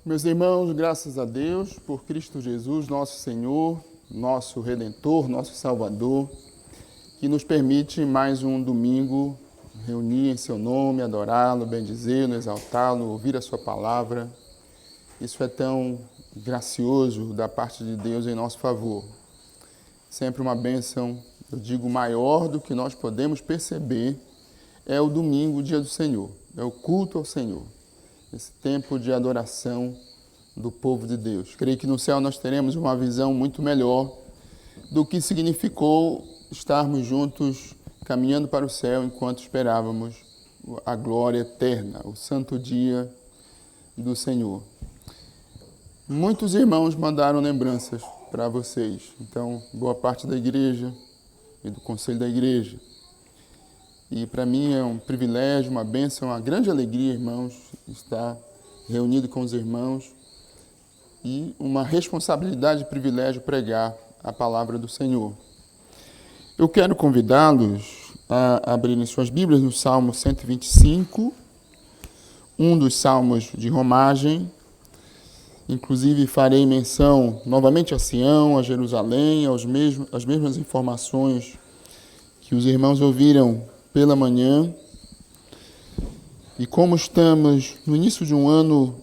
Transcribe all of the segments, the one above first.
Meus irmãos, graças a Deus por Cristo Jesus, nosso Senhor, nosso Redentor, nosso Salvador, que nos permite mais um domingo reunir em seu nome, adorá-lo, bendizê-lo, exaltá-lo, ouvir a sua palavra. Isso é tão gracioso da parte de Deus em nosso favor. Sempre uma bênção, eu digo, maior do que nós podemos perceber, é o domingo, o dia do Senhor, é o culto ao Senhor. Esse tempo de adoração do povo de Deus. Creio que no céu nós teremos uma visão muito melhor do que significou estarmos juntos caminhando para o céu enquanto esperávamos a glória eterna, o santo dia do Senhor. Muitos irmãos mandaram lembranças para vocês, então boa parte da igreja e do conselho da igreja. E para mim é um privilégio, uma bênção, uma grande alegria, irmãos, estar reunido com os irmãos e uma responsabilidade e privilégio pregar a palavra do Senhor. Eu quero convidá-los a abrirem suas Bíblias no Salmo 125, um dos salmos de romagem. Inclusive farei menção novamente a Sião, a Jerusalém, às mesmas informações que os irmãos ouviram pela manhã. E como estamos no início de um ano,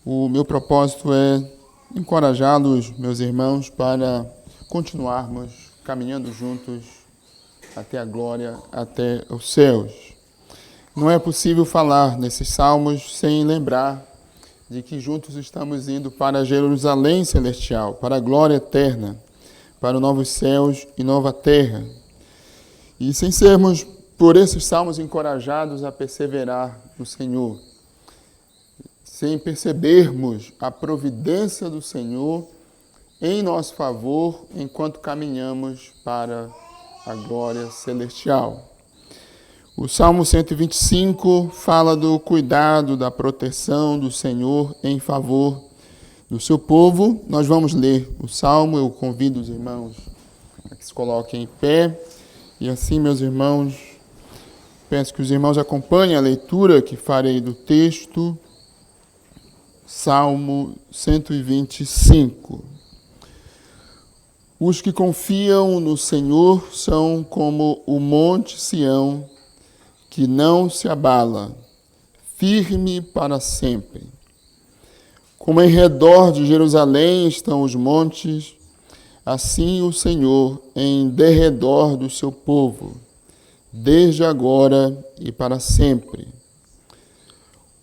o meu propósito é encorajá-los, meus irmãos, para continuarmos caminhando juntos até a glória, até os céus. Não é possível falar nesses salmos sem lembrar de que juntos estamos indo para Jerusalém celestial, para a glória eterna, para os novos céus e nova terra. E sem sermos, por esses salmos, encorajados a perseverar no Senhor, sem percebermos a providência do Senhor em nosso favor enquanto caminhamos para a glória celestial. O Salmo 125 fala do cuidado, da proteção do Senhor em favor do seu povo. Nós vamos ler o Salmo, eu convido os irmãos a que se coloquem em pé. E assim, meus irmãos, peço que os irmãos acompanhem a leitura que farei do texto. Salmo 125. Os que confiam no Senhor são como o monte Sião, que não se abala, firme para sempre. Como em redor de Jerusalém estão os montes, assim o Senhor em derredor do seu povo, desde agora e para sempre.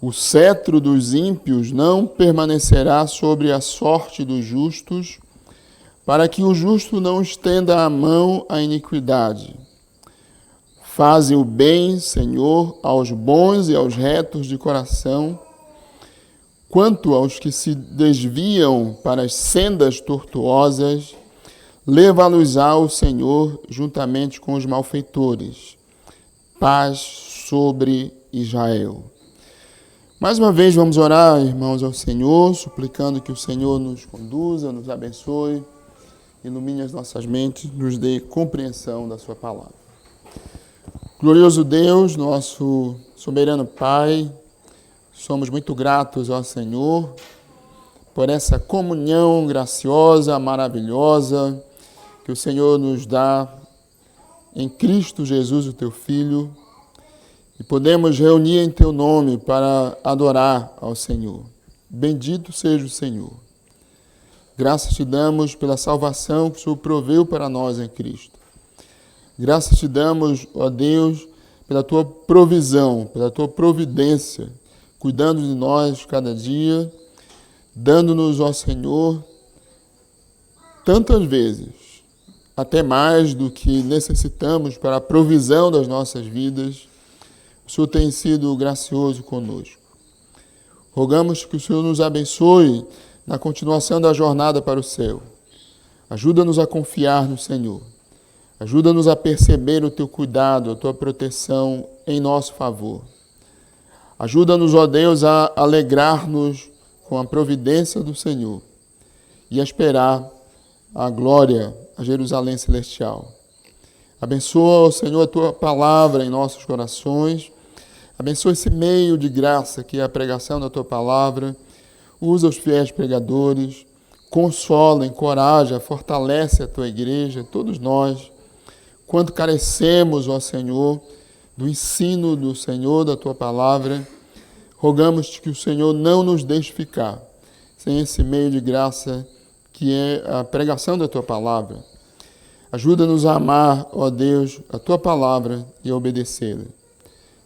O cetro dos ímpios não permanecerá sobre a sorte dos justos, para que o justo não estenda a mão à iniquidade. Faze o bem, Senhor, aos bons e aos retos de coração. Quanto aos que se desviam para as sendas tortuosas, leva-los-á o Senhor juntamente com os malfeitores. Paz sobre Israel. Mais uma vez vamos orar, irmãos, ao Senhor, suplicando que o Senhor nos conduza, nos abençoe, ilumine as nossas mentes, nos dê compreensão da sua palavra. Glorioso Deus, nosso soberano Pai, somos muito gratos ao Senhor por essa comunhão graciosa, maravilhosa, que o Senhor nos dá em Cristo Jesus, o Teu Filho, e podemos reunir em Teu nome para adorar ao Senhor. Bendito seja o Senhor. Graças te damos pela salvação que o Senhor proveu para nós em Cristo. Graças te damos, ó Deus, pela Tua provisão, pela Tua providência, cuidando de nós cada dia, dando-nos, ó Senhor, tantas vezes, até mais do que necessitamos para a provisão das nossas vidas. O Senhor tem sido gracioso conosco. Rogamos que o Senhor nos abençoe na continuação da jornada para o céu. Ajuda-nos a confiar no Senhor. Ajuda-nos a perceber o Teu cuidado, a Tua proteção em nosso favor. Ajuda-nos, ó Deus, a alegrar-nos com a providência do Senhor e a esperar a glória, a Jerusalém celestial. Abençoa, ó Senhor, a Tua palavra em nossos corações. Abençoa esse meio de graça que é a pregação da Tua Palavra. Usa os fiéis pregadores. Consola, encoraja, fortalece a Tua igreja, todos nós. Quanto carecemos, ó Senhor, do ensino do Senhor, da Tua Palavra, rogamos-te que o Senhor não nos deixe ficar sem esse meio de graça que é a pregação da Tua Palavra. Ajuda-nos a amar, ó Deus, a Tua Palavra e a obedecê-la.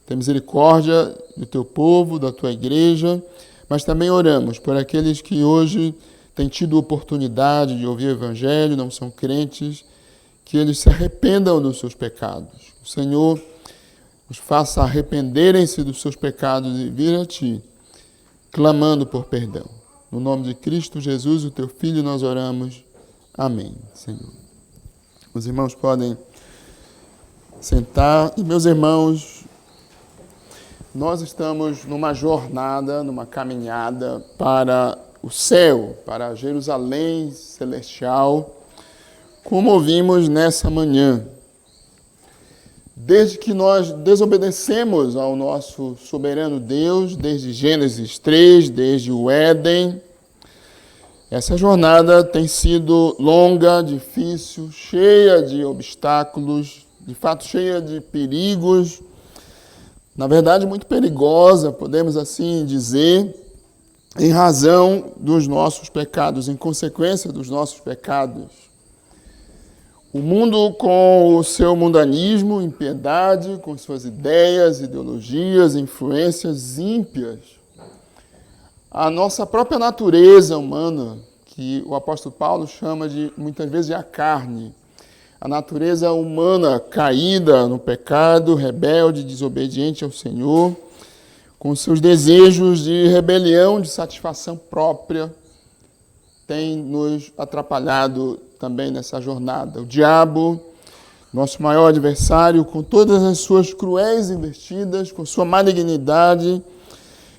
Tem misericórdia do Teu povo, da Tua igreja, mas também oramos por aqueles que hoje têm tido oportunidade de ouvir o Evangelho, não são crentes, que eles se arrependam dos seus pecados. O Senhor os faça arrependerem-se dos seus pecados e vir a Ti, clamando por perdão. No nome de Cristo Jesus, o Teu Filho, nós oramos. Amém, Senhor. Os irmãos podem sentar. E, meus irmãos, nós estamos numa jornada, numa caminhada para o céu, para Jerusalém celestial, como ouvimos nessa manhã. Desde que nós desobedecemos ao nosso soberano Deus, desde Gênesis 3, desde o Éden, essa jornada tem sido longa, difícil, cheia de obstáculos, de fato cheia de perigos, na verdade muito perigosa, podemos assim dizer, em razão dos nossos pecados, em consequência dos nossos pecados. O mundo com o seu mundanismo, impiedade, com suas ideias, ideologias, influências ímpias. A nossa própria natureza humana, que o apóstolo Paulo chama de, muitas vezes, de a carne. A natureza humana caída no pecado, rebelde, desobediente ao Senhor, com seus desejos de rebelião, de satisfação própria, tem nos atrapalhado também nessa jornada. O diabo, nosso maior adversário, com todas as suas cruéis investidas, com sua malignidade,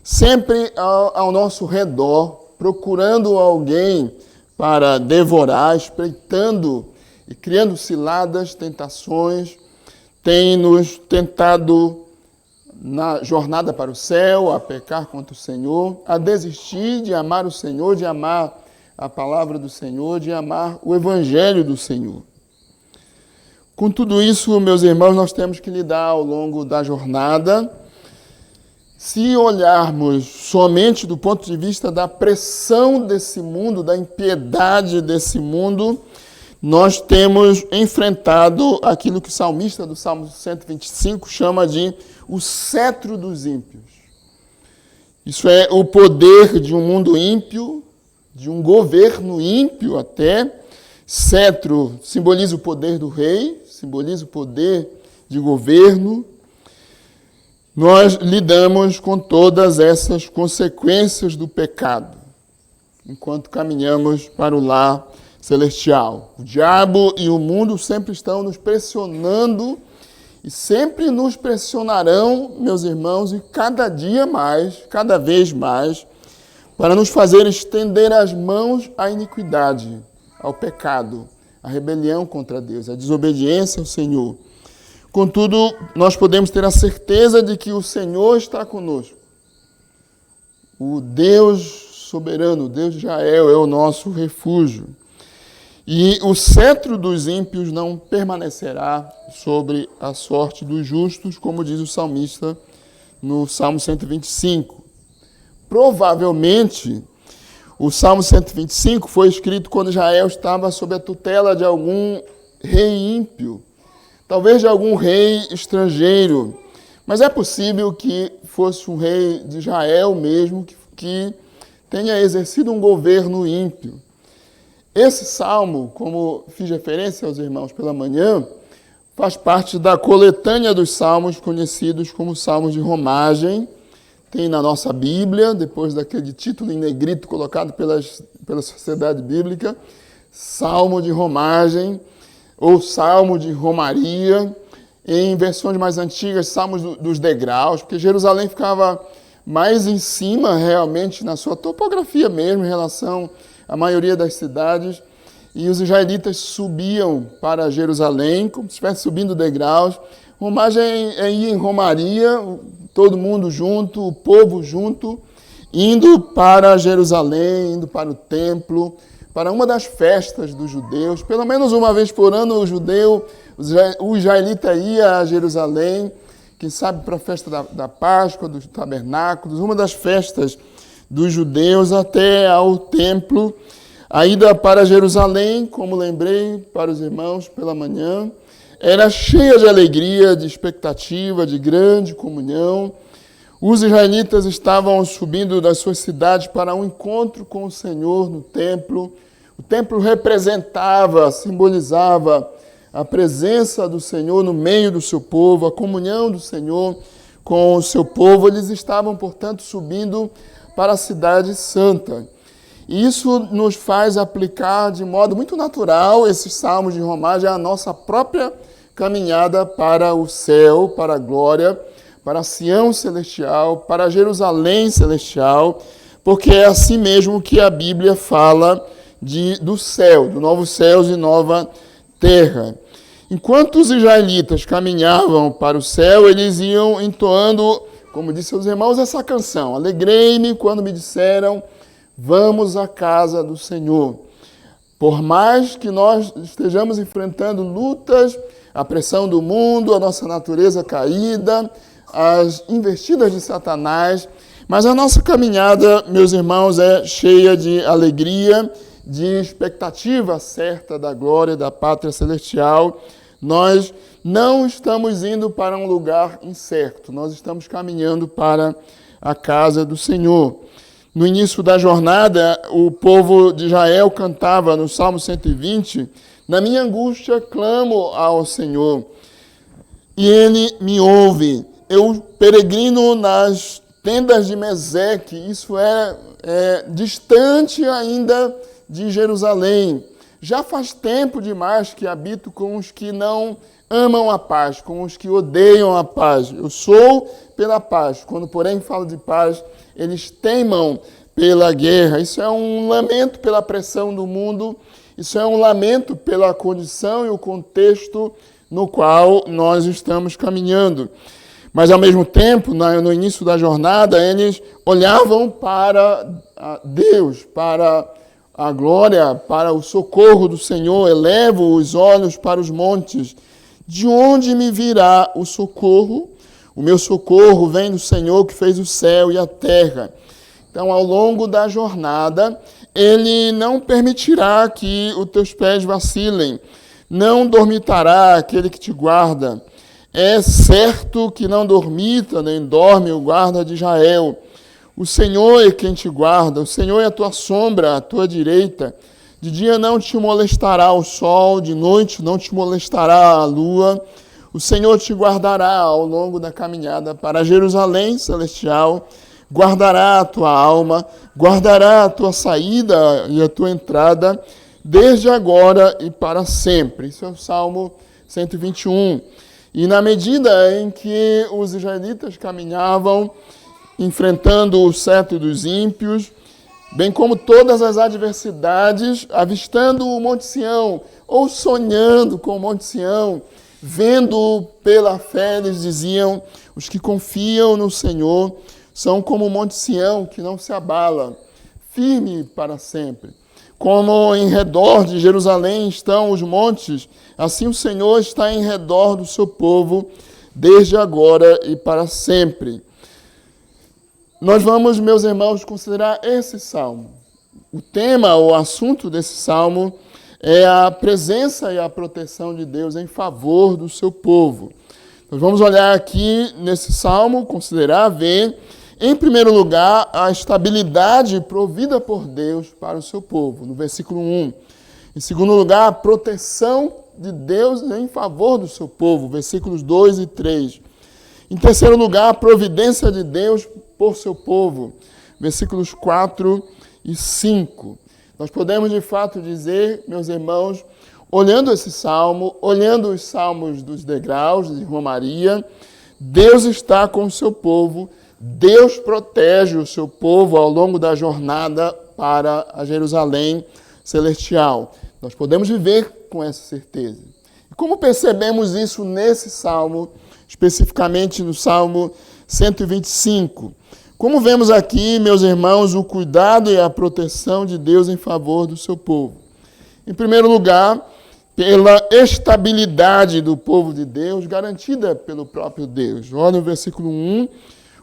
sempre ao nosso redor, procurando alguém para devorar, espreitando e criando ciladas, tentações, tem nos tentado na jornada para o céu, a pecar contra o Senhor, a desistir de amar o Senhor, de amar a palavra do Senhor, de amar o Evangelho do Senhor. Com tudo isso, meus irmãos, nós temos que lidar ao longo da jornada. Se olharmos somente do ponto de vista da pressão desse mundo, da impiedade desse mundo, nós temos enfrentado aquilo que o salmista do Salmo 125 chama de o cetro dos ímpios. Isso é o poder de um mundo ímpio, de um governo ímpio até. Cetro simboliza o poder do rei, simboliza o poder de governo. Nós lidamos com todas essas consequências do pecado, enquanto caminhamos para o lar celestial. O diabo e o mundo sempre estão nos pressionando e sempre nos pressionarão, meus irmãos, e cada dia mais, cada vez mais, para nos fazer estender as mãos à iniquidade, ao pecado, à rebelião contra Deus, à desobediência ao Senhor. Contudo, nós podemos ter a certeza de que o Senhor está conosco. O Deus soberano, o Deus de Israel, é o nosso refúgio. E o cetro dos ímpios não permanecerá sobre a sorte dos justos, como diz o salmista no Salmo 125. Provavelmente, o Salmo 125 foi escrito quando Israel estava sob a tutela de algum rei ímpio, talvez de algum rei estrangeiro, mas é possível que fosse um rei de Israel mesmo, que tenha exercido um governo ímpio. Esse salmo, como fiz referência aos irmãos pela manhã, faz parte da coletânea dos salmos conhecidos como salmos de romagem. Tem na nossa Bíblia, depois daquele título em negrito colocado pela Sociedade Bíblica, Salmo de Romagem ou Salmo de Romaria, em versões mais antigas, Salmos dos Degraus, porque Jerusalém ficava mais em cima, realmente, na sua topografia mesmo, em relação à maioria das cidades, e os israelitas subiam para Jerusalém, como se estivesse subindo degraus. Romagem é ir em romaria, todo mundo junto, o povo junto, indo para Jerusalém, indo para o templo, para uma das festas dos judeus. Pelo menos uma vez por ano o israelita ia a Jerusalém, quem sabe para a festa da Páscoa, dos tabernáculos, uma das festas dos judeus até ao templo. A ida para Jerusalém, como lembrei para os irmãos pela manhã, era cheia de alegria, de expectativa, de grande comunhão. Os israelitas estavam subindo das suas cidades para um encontro com o Senhor no templo. O templo representava, simbolizava a presença do Senhor no meio do seu povo, a comunhão do Senhor com o seu povo. Eles estavam, portanto, subindo para a cidade santa. E isso nos faz aplicar de modo muito natural esses salmos de romagem à nossa própria caminhada para o céu, para a glória, para Sião celestial, para Jerusalém celestial, porque é assim mesmo que a Bíblia fala do céu, do novo céus e nova terra. Enquanto os israelitas caminhavam para o céu, eles iam entoando, como disse aos irmãos, essa canção: alegrei-me quando me disseram, vamos à casa do Senhor. Por mais que nós estejamos enfrentando lutas, a pressão do mundo, a nossa natureza caída, as investidas de Satanás, mas a nossa caminhada, meus irmãos, é cheia de alegria, de expectativa certa da glória da pátria celestial. Nós não estamos indo para um lugar incerto, nós estamos caminhando para a casa do Senhor. No início da jornada, o povo de Israel cantava no Salmo 120, na minha angústia clamo ao Senhor, e Ele me ouve. Eu peregrino nas tendas de Meseque, isso é distante ainda de Jerusalém. Já faz tempo demais que habito com os que não amam a paz, com os que odeiam a paz. Eu sou pela paz. Quando, porém, falo de paz, eles teimam pela guerra. Isso é um lamento pela pressão do mundo, isso é um lamento pela condição e o contexto no qual nós estamos caminhando. Mas, ao mesmo tempo, no início da jornada, eles olhavam para Deus, para a glória, para o socorro do Senhor. Elevo os olhos para os montes. De onde me virá o socorro? O meu socorro vem do Senhor que fez o céu e a terra. Então, ao longo da jornada, Ele não permitirá que os teus pés vacilem. Não dormitará aquele que te guarda. É certo que não dormita, nem dorme o guarda de Israel. O Senhor é quem te guarda, o Senhor é a tua sombra, a tua direita. De dia não te molestará o sol, de noite não te molestará a lua. O Senhor te guardará ao longo da caminhada para Jerusalém celestial, guardará a tua alma, guardará a tua saída e a tua entrada, desde agora e para sempre. Isso é o Salmo 121. E na medida em que os israelitas caminhavam, enfrentando o cetro dos ímpios, bem como todas as adversidades, avistando o Monte Sião, ou sonhando com o Monte Sião, vendo pela fé, eles diziam, os que confiam no Senhor são como o Monte Sião, que não se abala, firme para sempre. Como em redor de Jerusalém estão os montes, assim o Senhor está em redor do seu povo, desde agora e para sempre. Nós vamos, meus irmãos, considerar esse salmo. O tema, o assunto desse salmo é a presença e a proteção de Deus em favor do seu povo. Nós vamos olhar aqui nesse salmo, considerar, ver, em primeiro lugar, a estabilidade provida por Deus para o seu povo, no versículo 1. Em segundo lugar, a proteção de Deus em favor do seu povo, versículos 2 e 3. Em terceiro lugar, a providência de Deus por seu povo, versículos 4 e 5. Nós podemos, de fato, dizer, meus irmãos, olhando esse salmo, olhando os salmos dos degraus de Romaria, Deus está com o seu povo, Deus protege o seu povo ao longo da jornada para a Jerusalém celestial. Nós podemos viver com essa certeza. E como percebemos isso nesse salmo, especificamente no Salmo 125. Como vemos aqui, meus irmãos, o cuidado e a proteção de Deus em favor do seu povo. Em primeiro lugar, pela estabilidade do povo de Deus, garantida pelo próprio Deus. Olha o versículo 1,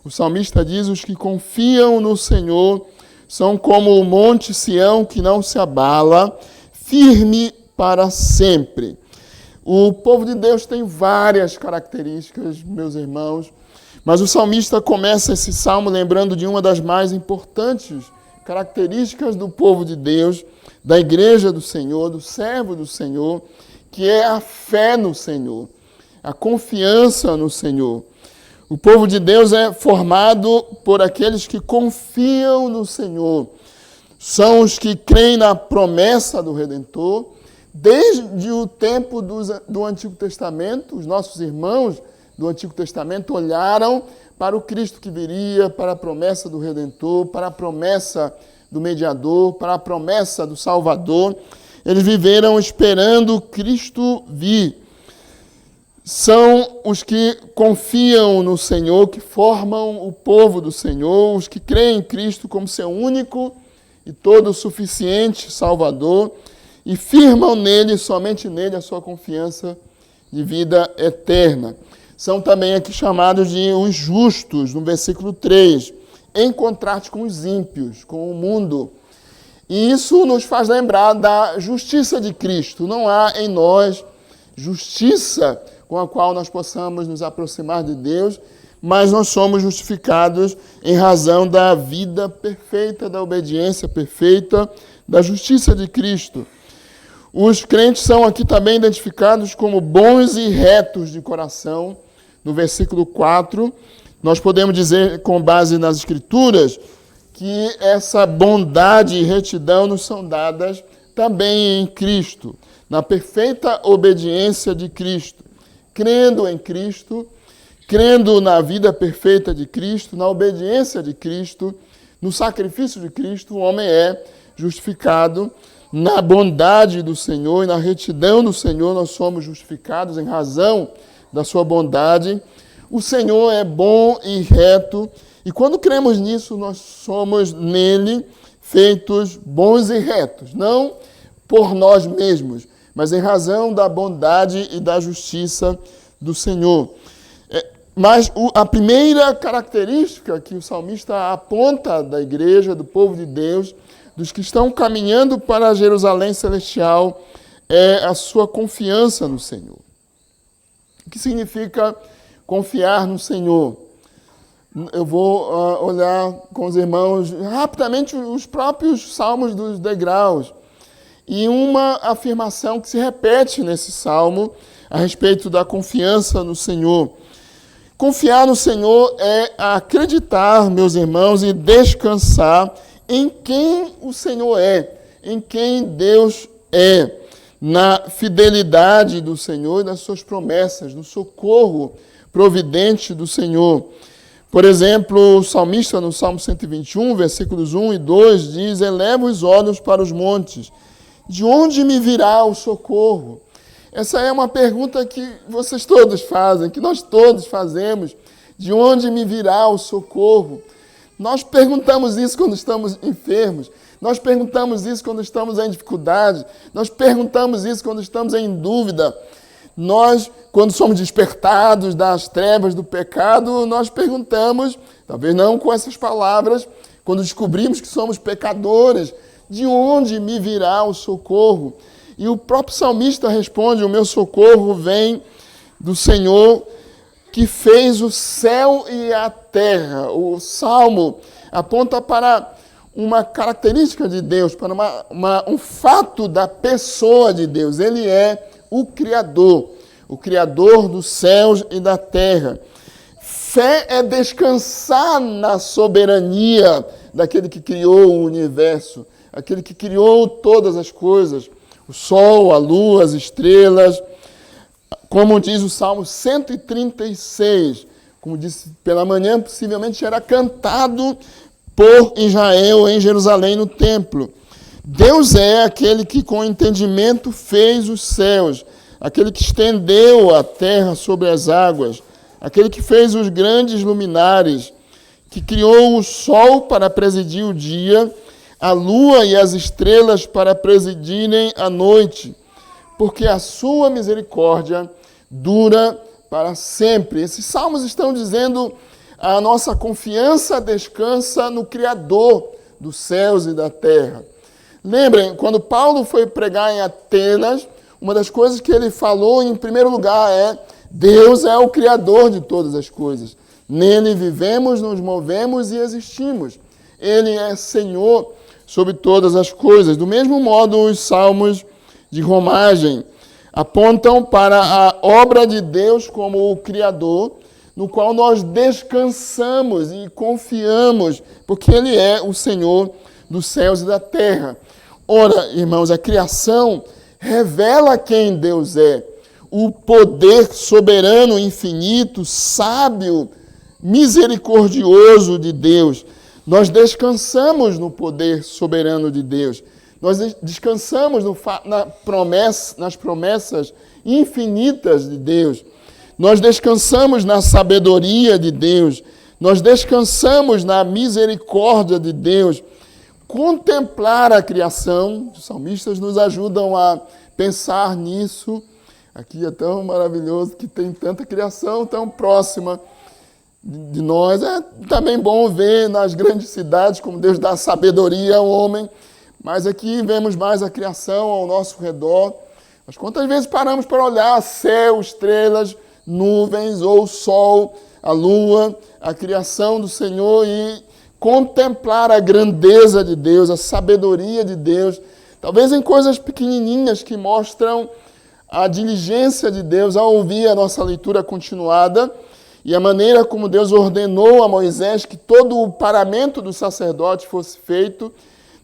o salmista diz: os que confiam no Senhor são como o monte Sião que não se abala, firme para sempre. O povo de Deus tem várias características, meus irmãos, mas o salmista começa esse salmo lembrando de uma das mais importantes características do povo de Deus, da igreja do Senhor, do servo do Senhor, que é a fé no Senhor, a confiança no Senhor. O povo de Deus é formado por aqueles que confiam no Senhor. São os que creem na promessa do Redentor. Desde o tempo do Antigo Testamento, os nossos irmãos do Antigo Testamento olharam para o Cristo que viria, para a promessa do Redentor, para a promessa do Mediador, para a promessa do Salvador. Eles viveram esperando Cristo vir. São os que confiam no Senhor, que formam o povo do Senhor, os que creem em Cristo como seu único e todo suficiente Salvador e firmam nele, somente nele, a sua confiança de vida eterna. São também aqui chamados de os justos, no versículo 3, em contraste com os ímpios, com o mundo. E isso nos faz lembrar da justiça de Cristo. Não há em nós justiça com a qual nós possamos nos aproximar de Deus, mas nós somos justificados em razão da vida perfeita, da obediência perfeita, da justiça de Cristo. Os crentes são aqui também identificados como bons e retos de coração. No versículo 4, nós podemos dizer, com base nas Escrituras, que essa bondade e retidão nos são dadas também em Cristo, na perfeita obediência de Cristo. Crendo em Cristo, crendo na vida perfeita de Cristo, na obediência de Cristo, no sacrifício de Cristo, o homem é justificado. Na bondade do Senhor e na retidão do Senhor, nós somos justificados em razão da sua bondade. O Senhor é bom e reto, e quando cremos nisso, nós somos nele feitos bons e retos, não por nós mesmos, mas em razão da bondade e da justiça do Senhor. Mas a primeira característica que o salmista aponta da igreja, do povo de Deus, dos que estão caminhando para Jerusalém celestial, é a sua confiança no Senhor. O que significa confiar no Senhor? Eu vou olhar com os irmãos rapidamente os próprios salmos dos degraus. E uma afirmação que se repete nesse salmo a respeito da confiança no Senhor. Confiar no Senhor é acreditar, meus irmãos, e descansar em quem o Senhor é, em quem Deus é, na fidelidade do Senhor e nas suas promessas, no socorro providente do Senhor. Por exemplo, o salmista no Salmo 121, versículos 1 e 2, diz: eleva os olhos para os montes, de onde me virá o socorro? Essa é uma pergunta que vocês todos fazem, que nós todos fazemos. De onde me virá o socorro? Nós perguntamos isso quando estamos enfermos. Nós perguntamos isso quando estamos em dificuldade. Nós perguntamos isso quando estamos em dúvida. Nós, quando somos despertados das trevas do pecado, nós perguntamos, talvez não com essas palavras, quando descobrimos que somos pecadores, de onde me virá o socorro? E o próprio salmista responde: o meu socorro vem do Senhor que fez o céu e a terra. O salmo aponta para uma característica de Deus, para um fato da pessoa de Deus. Ele é o Criador dos céus e da terra. Fé é descansar na soberania daquele que criou o universo, aquele que criou todas as coisas, o sol, a lua, as estrelas. Como diz o Salmo 136, como disse, pela manhã possivelmente era cantado por Israel em Jerusalém no templo. Deus é aquele que com entendimento fez os céus, aquele que estendeu a terra sobre as águas, aquele que fez os grandes luminares, que criou o sol para presidir o dia, a lua e as estrelas para presidirem a noite, porque a sua misericórdia dura para sempre. Esses salmos estão dizendo a nossa confiança descansa no Criador dos céus e da terra. Lembrem, quando Paulo foi pregar em Atenas, uma das coisas que ele falou em primeiro lugar é: Deus é o Criador de todas as coisas. Nele vivemos, nos movemos e existimos. Ele é Senhor sobre todas as coisas. Do mesmo modo, os salmos de romagem apontam para a obra de Deus como o Criador, no qual nós descansamos e confiamos, porque Ele é o Senhor dos céus e da terra. Ora, irmãos, a criação revela quem Deus é, o poder soberano, infinito, sábio, misericordioso de Deus. Nós descansamos no poder soberano de Deus. Nós descansamos nas promessas infinitas de Deus. Nós descansamos na sabedoria de Deus. Nós descansamos na misericórdia de Deus. Contemplar a criação, os salmistas nos ajudam a pensar nisso. Aqui é tão maravilhoso que tem tanta criação tão próxima de nós. É também bom ver nas grandes cidades como Deus dá sabedoria ao homem, mas aqui vemos mais a criação ao nosso redor. Mas quantas vezes paramos para olhar céu, estrelas, nuvens ou sol, a lua, a criação do Senhor e contemplar a grandeza de Deus, a sabedoria de Deus, talvez em coisas pequenininhas que mostram a diligência de Deus ao ouvir a nossa leitura continuada e a maneira como Deus ordenou a Moisés que todo o paramento do sacerdote fosse feito.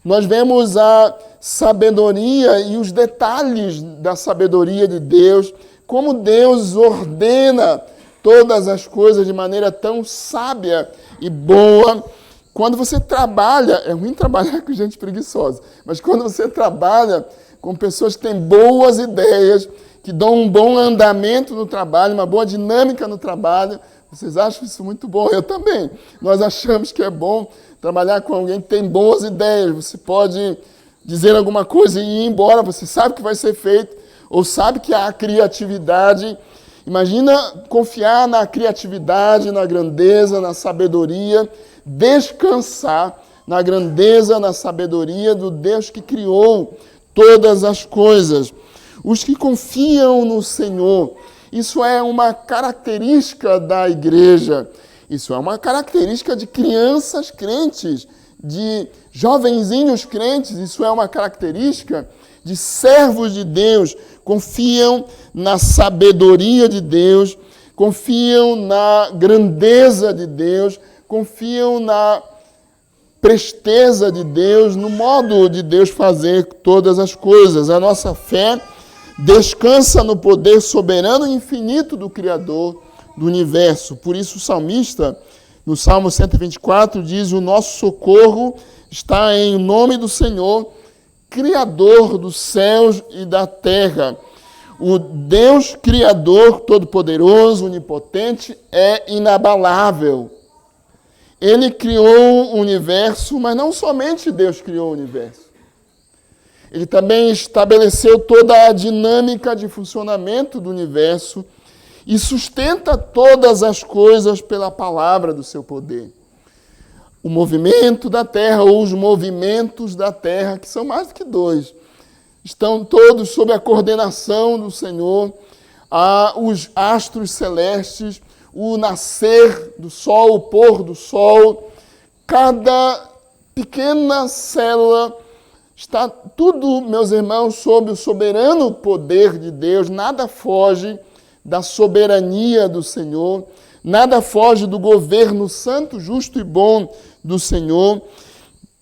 Nós vemos a sabedoria e os detalhes da sabedoria de Deus, como Deus ordena todas as coisas de maneira tão sábia e boa. Quando você trabalha, é ruim trabalhar com gente preguiçosa, mas quando você trabalha com pessoas que têm boas ideias, que dão um bom andamento no trabalho, uma boa dinâmica no trabalho, vocês acham isso muito bom? Eu também. Nós achamos que é bom trabalhar com alguém que tem boas ideias. Você pode dizer alguma coisa e ir embora, você sabe que vai ser feito, ou sabe que há criatividade. Imagina confiar na criatividade, na grandeza, na sabedoria, descansar na grandeza, na sabedoria do Deus que criou todas as coisas. Os que confiam no Senhor, isso é uma característica da igreja, isso é uma característica de crianças crentes, de jovenzinhos crentes, isso é uma característica de servos de Deus, confiam na sabedoria de Deus, confiam na grandeza de Deus, confiam na presteza de Deus, no modo de Deus fazer todas as coisas. A nossa fé descansa no poder soberano e infinito do Criador do universo. Por isso o salmista, no Salmo 124, diz: o nosso socorro está em nome do Senhor, Criador dos céus e da terra. O Deus Criador Todo-Poderoso, Onipotente, é inabalável. Ele criou o universo, mas não somente Deus criou o universo. Ele também estabeleceu toda a dinâmica de funcionamento do universo e sustenta todas as coisas pela palavra do seu poder. O movimento da terra, ou os movimentos da terra, que são mais do que dois, estão todos sob a coordenação do Senhor. Os astros celestes, o nascer do sol, o pôr do sol, cada pequena célula, está tudo, meus irmãos, sob o soberano poder de Deus. Nada foge da soberania do Senhor, nada foge do governo santo, justo e bom do Senhor.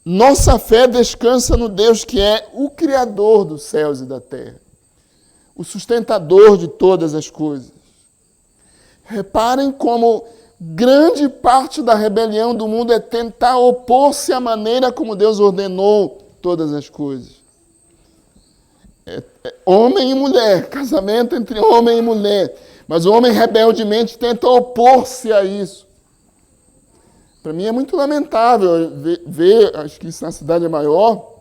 Nossa fé descansa no Deus que é o Criador dos céus e da terra, o sustentador de todas as coisas. Reparem como grande parte da rebelião do mundo é tentar opor-se à maneira como Deus ordenou todas as coisas. Homem e mulher, casamento entre homem e mulher. Mas o homem rebeldemente tenta opor-se a isso. Para mim é muito lamentável ver, acho que isso na cidade maior,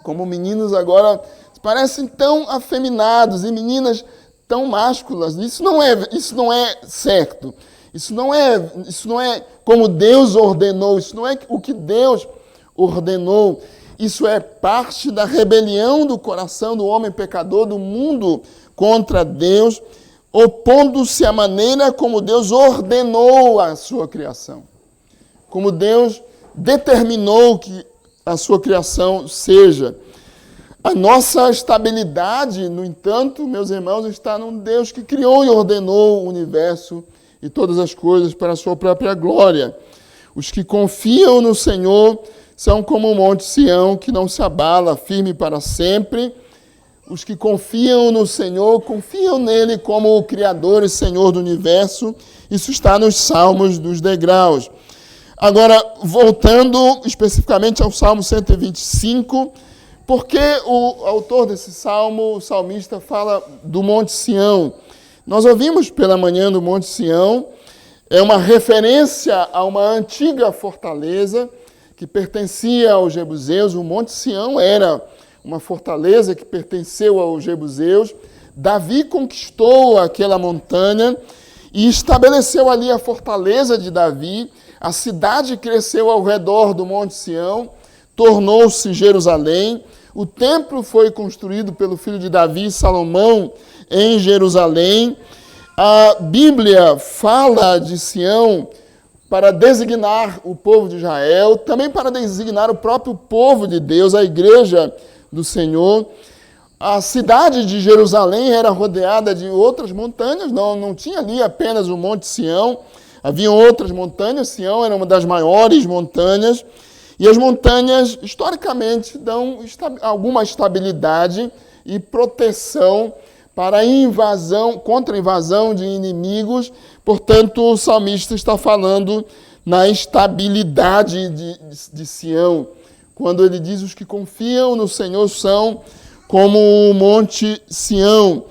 como meninos agora parecem tão afeminados e meninas tão másculas. Isso não é certo. Isso não é como Deus ordenou. Isso não é o que Deus ordenou. Isso é parte da rebelião do coração do homem pecador, do mundo contra Deus, opondo-se à maneira como Deus ordenou a sua criação. Como Deus determinou que a sua criação seja. A nossa estabilidade, no entanto, meus irmãos, está num Deus que criou e ordenou o universo e todas as coisas para a sua própria glória. Os que confiam no Senhor são como o monte Sião, que não se abala, firme para sempre. Os que confiam no Senhor, confiam nele como o Criador e Senhor do universo. Isso está nos Salmos dos degraus. Agora, voltando especificamente ao Salmo 125, porque o autor desse salmo, o salmista, fala do Monte Sião. Nós ouvimos pela manhã do Monte Sião, é uma referência a uma antiga fortaleza que pertencia aos jebuseus. O Monte Sião era uma fortaleza que pertenceu aos jebuseus. Davi conquistou aquela montanha e estabeleceu ali a fortaleza de Davi. A cidade cresceu ao redor do Monte Sião, tornou-se Jerusalém. O templo foi construído pelo filho de Davi, Salomão, em Jerusalém. A Bíblia fala de Sião para designar o povo de Israel, também para designar o próprio povo de Deus, a igreja do Senhor. A cidade de Jerusalém era rodeada de outras montanhas, não tinha ali apenas o Monte Sião, havia outras montanhas. Sião era uma das maiores montanhas, e as montanhas, historicamente, dão alguma estabilidade e proteção para a invasão, contra a invasão de inimigos. Portanto, o salmista está falando na estabilidade de Sião, quando ele diz: os que confiam no Senhor são como o Monte Sião.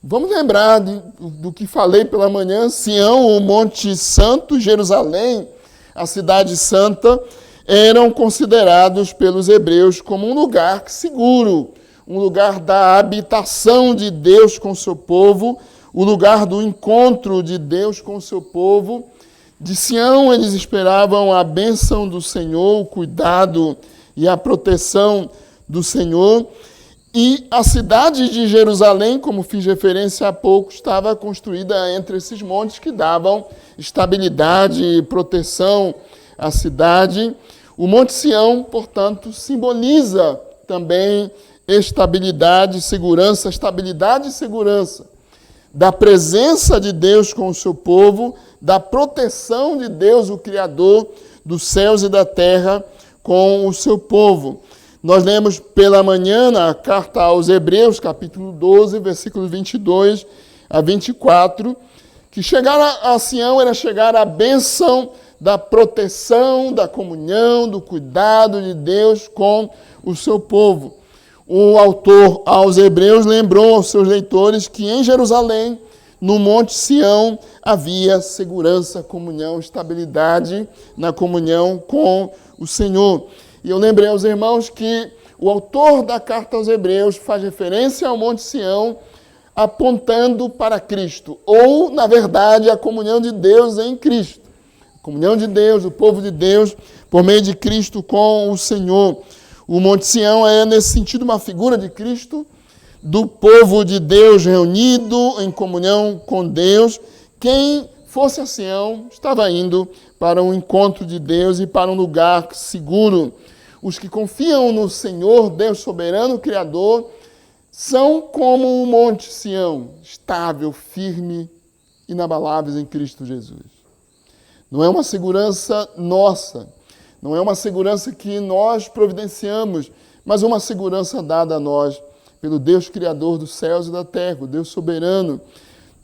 Vamos lembrar do que falei pela manhã. Sião, o Monte Santo, Jerusalém, a cidade santa, eram considerados pelos hebreus como um lugar seguro, um lugar da habitação de Deus com o seu povo, o lugar do encontro de Deus com o seu povo. De Sião eles esperavam a bênção do Senhor, o cuidado e a proteção do Senhor. E a cidade de Jerusalém, como fiz referência há pouco, estava construída entre esses montes que davam estabilidade e proteção à cidade. O Monte Sião, portanto, simboliza também estabilidade e segurança da presença de Deus com o seu povo, da proteção de Deus, o Criador dos céus e da terra, com o seu povo. Nós lemos pela manhã na carta aos Hebreus, capítulo 12, versículos 22 a 24, que chegar a Sião era chegar à bênção da proteção, da comunhão, do cuidado de Deus com o seu povo. O autor aos Hebreus lembrou aos seus leitores que em Jerusalém, no Monte Sião, havia segurança, comunhão, estabilidade na comunhão com o Senhor. E eu lembrei aos irmãos que o autor da carta aos Hebreus faz referência ao Monte Sião apontando para Cristo, ou, na verdade, a comunhão de Deus em Cristo. A comunhão de Deus, o povo de Deus, por meio de Cristo com o Senhor. O Monte Sião é, nesse sentido, uma figura de Cristo, do povo de Deus reunido em comunhão com Deus. Quem fosse a Sião estava indo para um encontro de Deus e para um lugar seguro. Os que confiam no Senhor, Deus soberano, Criador, são como o Monte Sião, estável, firme, inabaláveis em Cristo Jesus. Não é uma segurança nossa, não é uma segurança que nós providenciamos, mas uma segurança dada a nós pelo Deus Criador dos céus e da terra, o Deus soberano.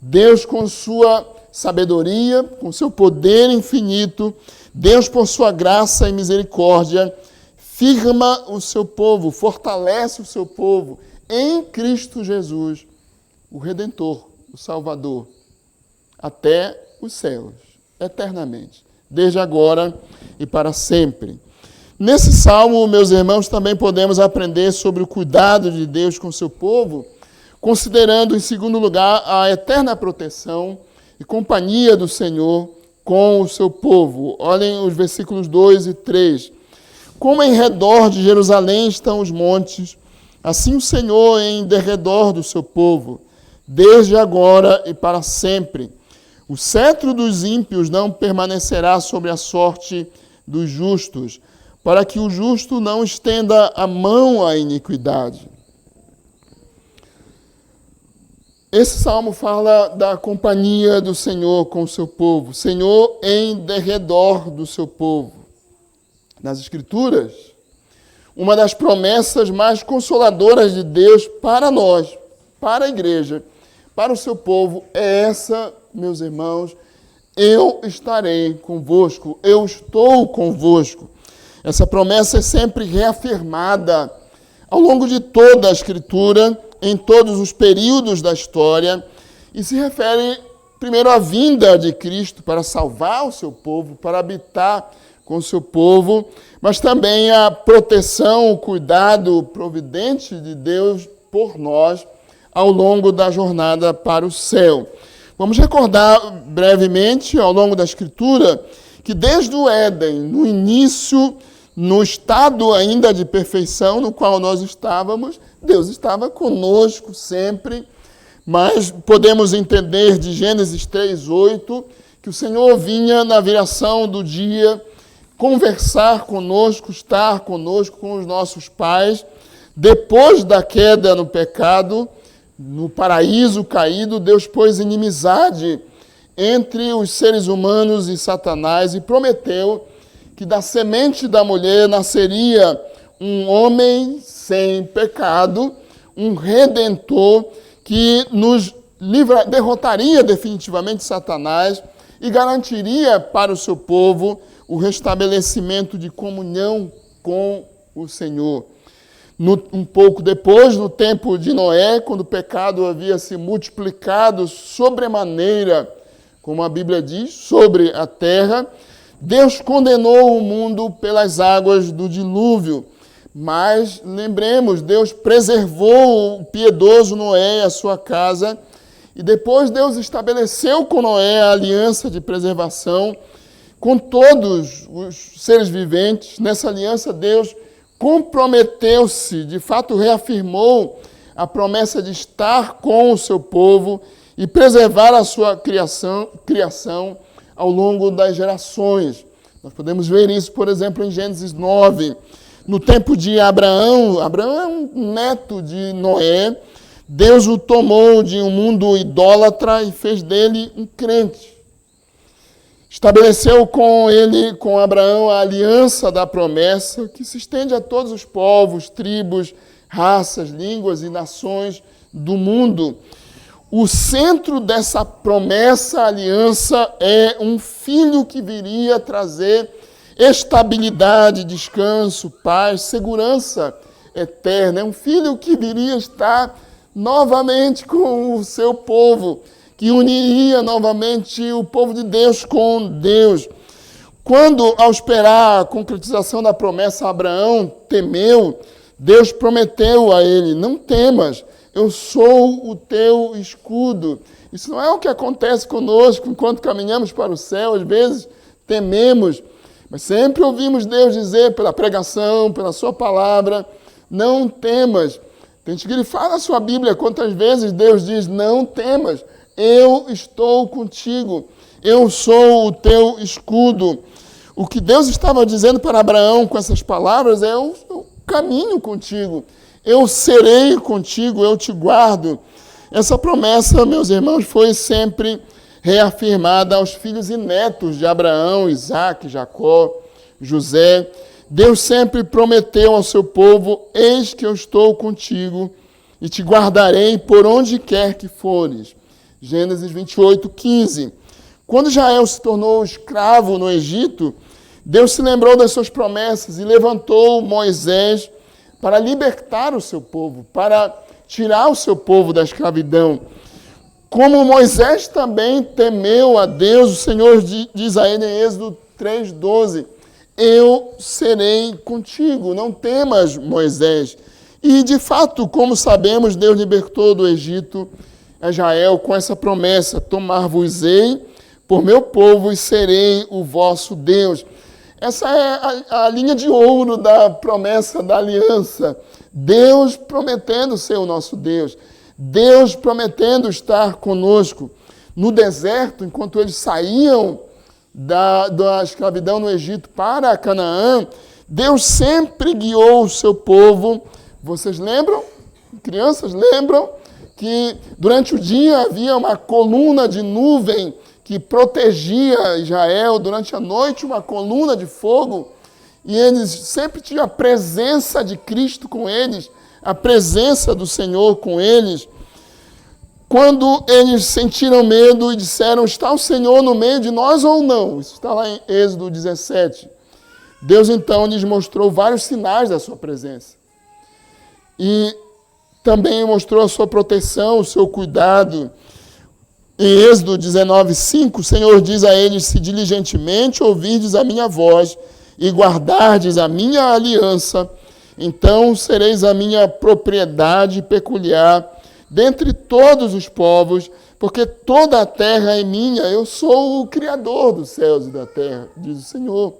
Deus, com sua sabedoria, com seu poder infinito, Deus, por sua graça e misericórdia, firma o seu povo, fortalece o seu povo em Cristo Jesus, o Redentor, o Salvador. até os céus, eternamente, desde agora e para sempre. Nesse salmo, meus irmãos, também podemos aprender sobre o cuidado de Deus com o seu povo, considerando, em segundo lugar, a eterna proteção e companhia do Senhor com o seu povo. Olhem os versículos 2 e 3. Como em redor de Jerusalém estão os montes, assim o Senhor em derredor do seu povo, desde agora e para sempre. O cetro dos ímpios não permanecerá sobre a sorte dos justos, para que o justo não estenda a mão à iniquidade. Esse salmo fala da companhia do Senhor com o seu povo, Senhor em derredor do seu povo. Nas Escrituras, uma das promessas mais consoladoras de Deus para nós, para a igreja, para o seu povo, é essa, meus irmãos: eu estarei convosco, eu estou convosco. Essa promessa é sempre reafirmada ao longo de toda a Escritura, em todos os períodos da história, e se refere primeiro à vinda de Cristo para salvar o seu povo, para habitar com o seu povo, mas também à proteção, o cuidado providente de Deus por nós ao longo da jornada para o céu. Vamos recordar brevemente, ao longo da Escritura, que desde o Éden, no início, no estado ainda de perfeição no qual nós estávamos, Deus estava conosco sempre, mas podemos entender de Gênesis 3:8 que o Senhor vinha na viração do dia conversar conosco, estar conosco com os nossos pais. Depois da queda no pecado, no paraíso caído, Deus pôs inimizade entre os seres humanos e Satanás e prometeu que da semente da mulher nasceria um homem sem pecado, um redentor que nos derrotaria definitivamente Satanás e garantiria para o seu povo o restabelecimento de comunhão com o Senhor. Um pouco depois, no tempo de Noé, quando o pecado havia se multiplicado sobremaneira, como a Bíblia diz, sobre a terra, Deus condenou o mundo pelas águas do dilúvio. Mas, lembremos, Deus preservou o piedoso Noé e a sua casa, e depois Deus estabeleceu com Noé a aliança de preservação com todos os seres viventes. Nessa aliança, Deus comprometeu-se, de fato reafirmou a promessa de estar com o seu povo e preservar a sua criação ao longo das gerações. Nós podemos ver isso, por exemplo, em Gênesis 9. No tempo de Abraão é um neto de Noé, Deus o tomou de um mundo idólatra e fez dele um crente. Estabeleceu com Abraão, a aliança da promessa, que se estende a todos os povos, tribos, raças, línguas e nações do mundo. O centro dessa promessa, aliança, é um filho que viria trazer estabilidade, descanso, paz, segurança eterna. É um filho que viria estar novamente com o seu povo, que uniria novamente o povo de Deus com Deus. Quando, ao esperar a concretização da promessa, Abraão temeu, Deus prometeu a ele: não temas, eu sou o teu escudo. Isso não é o que acontece conosco enquanto caminhamos para o céu. Às vezes tememos, mas sempre ouvimos Deus dizer pela pregação, pela sua palavra: não temas. Tem que grifar na sua Bíblia quantas vezes Deus diz: não temas, eu estou contigo, eu sou o teu escudo. O que Deus estava dizendo para Abraão com essas palavras é: eu caminho contigo, eu serei contigo, eu te guardo. Essa promessa, meus irmãos, foi sempre reafirmada aos filhos e netos de Abraão, Isaque, Jacó, José. Deus sempre prometeu ao seu povo: eis que eu estou contigo e te guardarei por onde quer que fores. Gênesis 28:15. Quando Israel se tornou escravo no Egito, Deus se lembrou das suas promessas e levantou Moisés para libertar o seu povo, para tirar o seu povo da escravidão. Como Moisés também temeu a Deus, o Senhor diz a ele em Êxodo 3:12, eu serei contigo, não temas, Moisés. E, de fato, como sabemos, Deus libertou do Egito a Israel com essa promessa, tomar-vos-ei por meu povo e serei o vosso Deus. Essa é a linha de ouro da promessa da aliança. Deus prometendo ser o nosso Deus. Deus prometendo estar conosco. No deserto, enquanto eles saíam da escravidão no Egito para Canaã, Deus sempre guiou o seu povo. Vocês lembram? Crianças lembram que durante o dia havia uma coluna de nuvem que protegia Israel, durante a noite uma coluna de fogo, e eles sempre tinham a presença de Cristo com eles, a presença do Senhor com eles. Quando eles sentiram medo e disseram, está o Senhor no meio de nós ou não? Isso está lá em Êxodo 17. Deus então lhes mostrou vários sinais da sua presença. E também mostrou a sua proteção, o seu cuidado. Em Êxodo 19:5, o Senhor diz a eles, se diligentemente ouvirdes a minha voz e guardardes a minha aliança, então sereis a minha propriedade peculiar dentre todos os povos, porque toda a terra é minha, eu sou o Criador dos céus e da terra, diz o Senhor.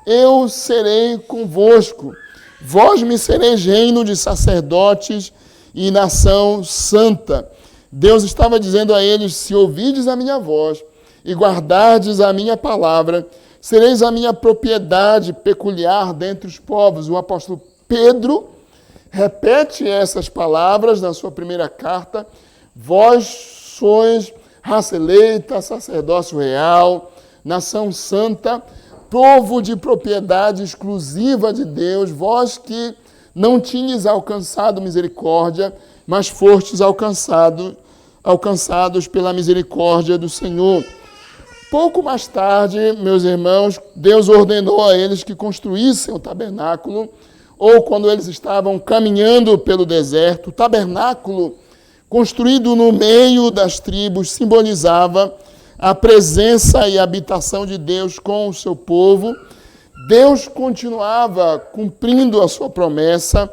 Eu serei convosco, vós me sereis reino de sacerdotes e nação santa. Deus estava dizendo a eles, se ouvirdes a minha voz e guardardes a minha palavra, sereis a minha propriedade peculiar dentre os povos. O apóstolo Pedro repete essas palavras na sua primeira carta. Vós sois raça eleita, sacerdócio real, nação santa, povo de propriedade exclusiva de Deus, vós que não tinhas alcançado misericórdia, mas fostes alcançados pela misericórdia do Senhor. Pouco mais tarde, meus irmãos, Deus ordenou a eles que construíssem o tabernáculo, ou quando eles estavam caminhando pelo deserto. O tabernáculo, construído no meio das tribos, simbolizava a presença e a habitação de Deus com o seu povo. Deus continuava cumprindo a sua promessa.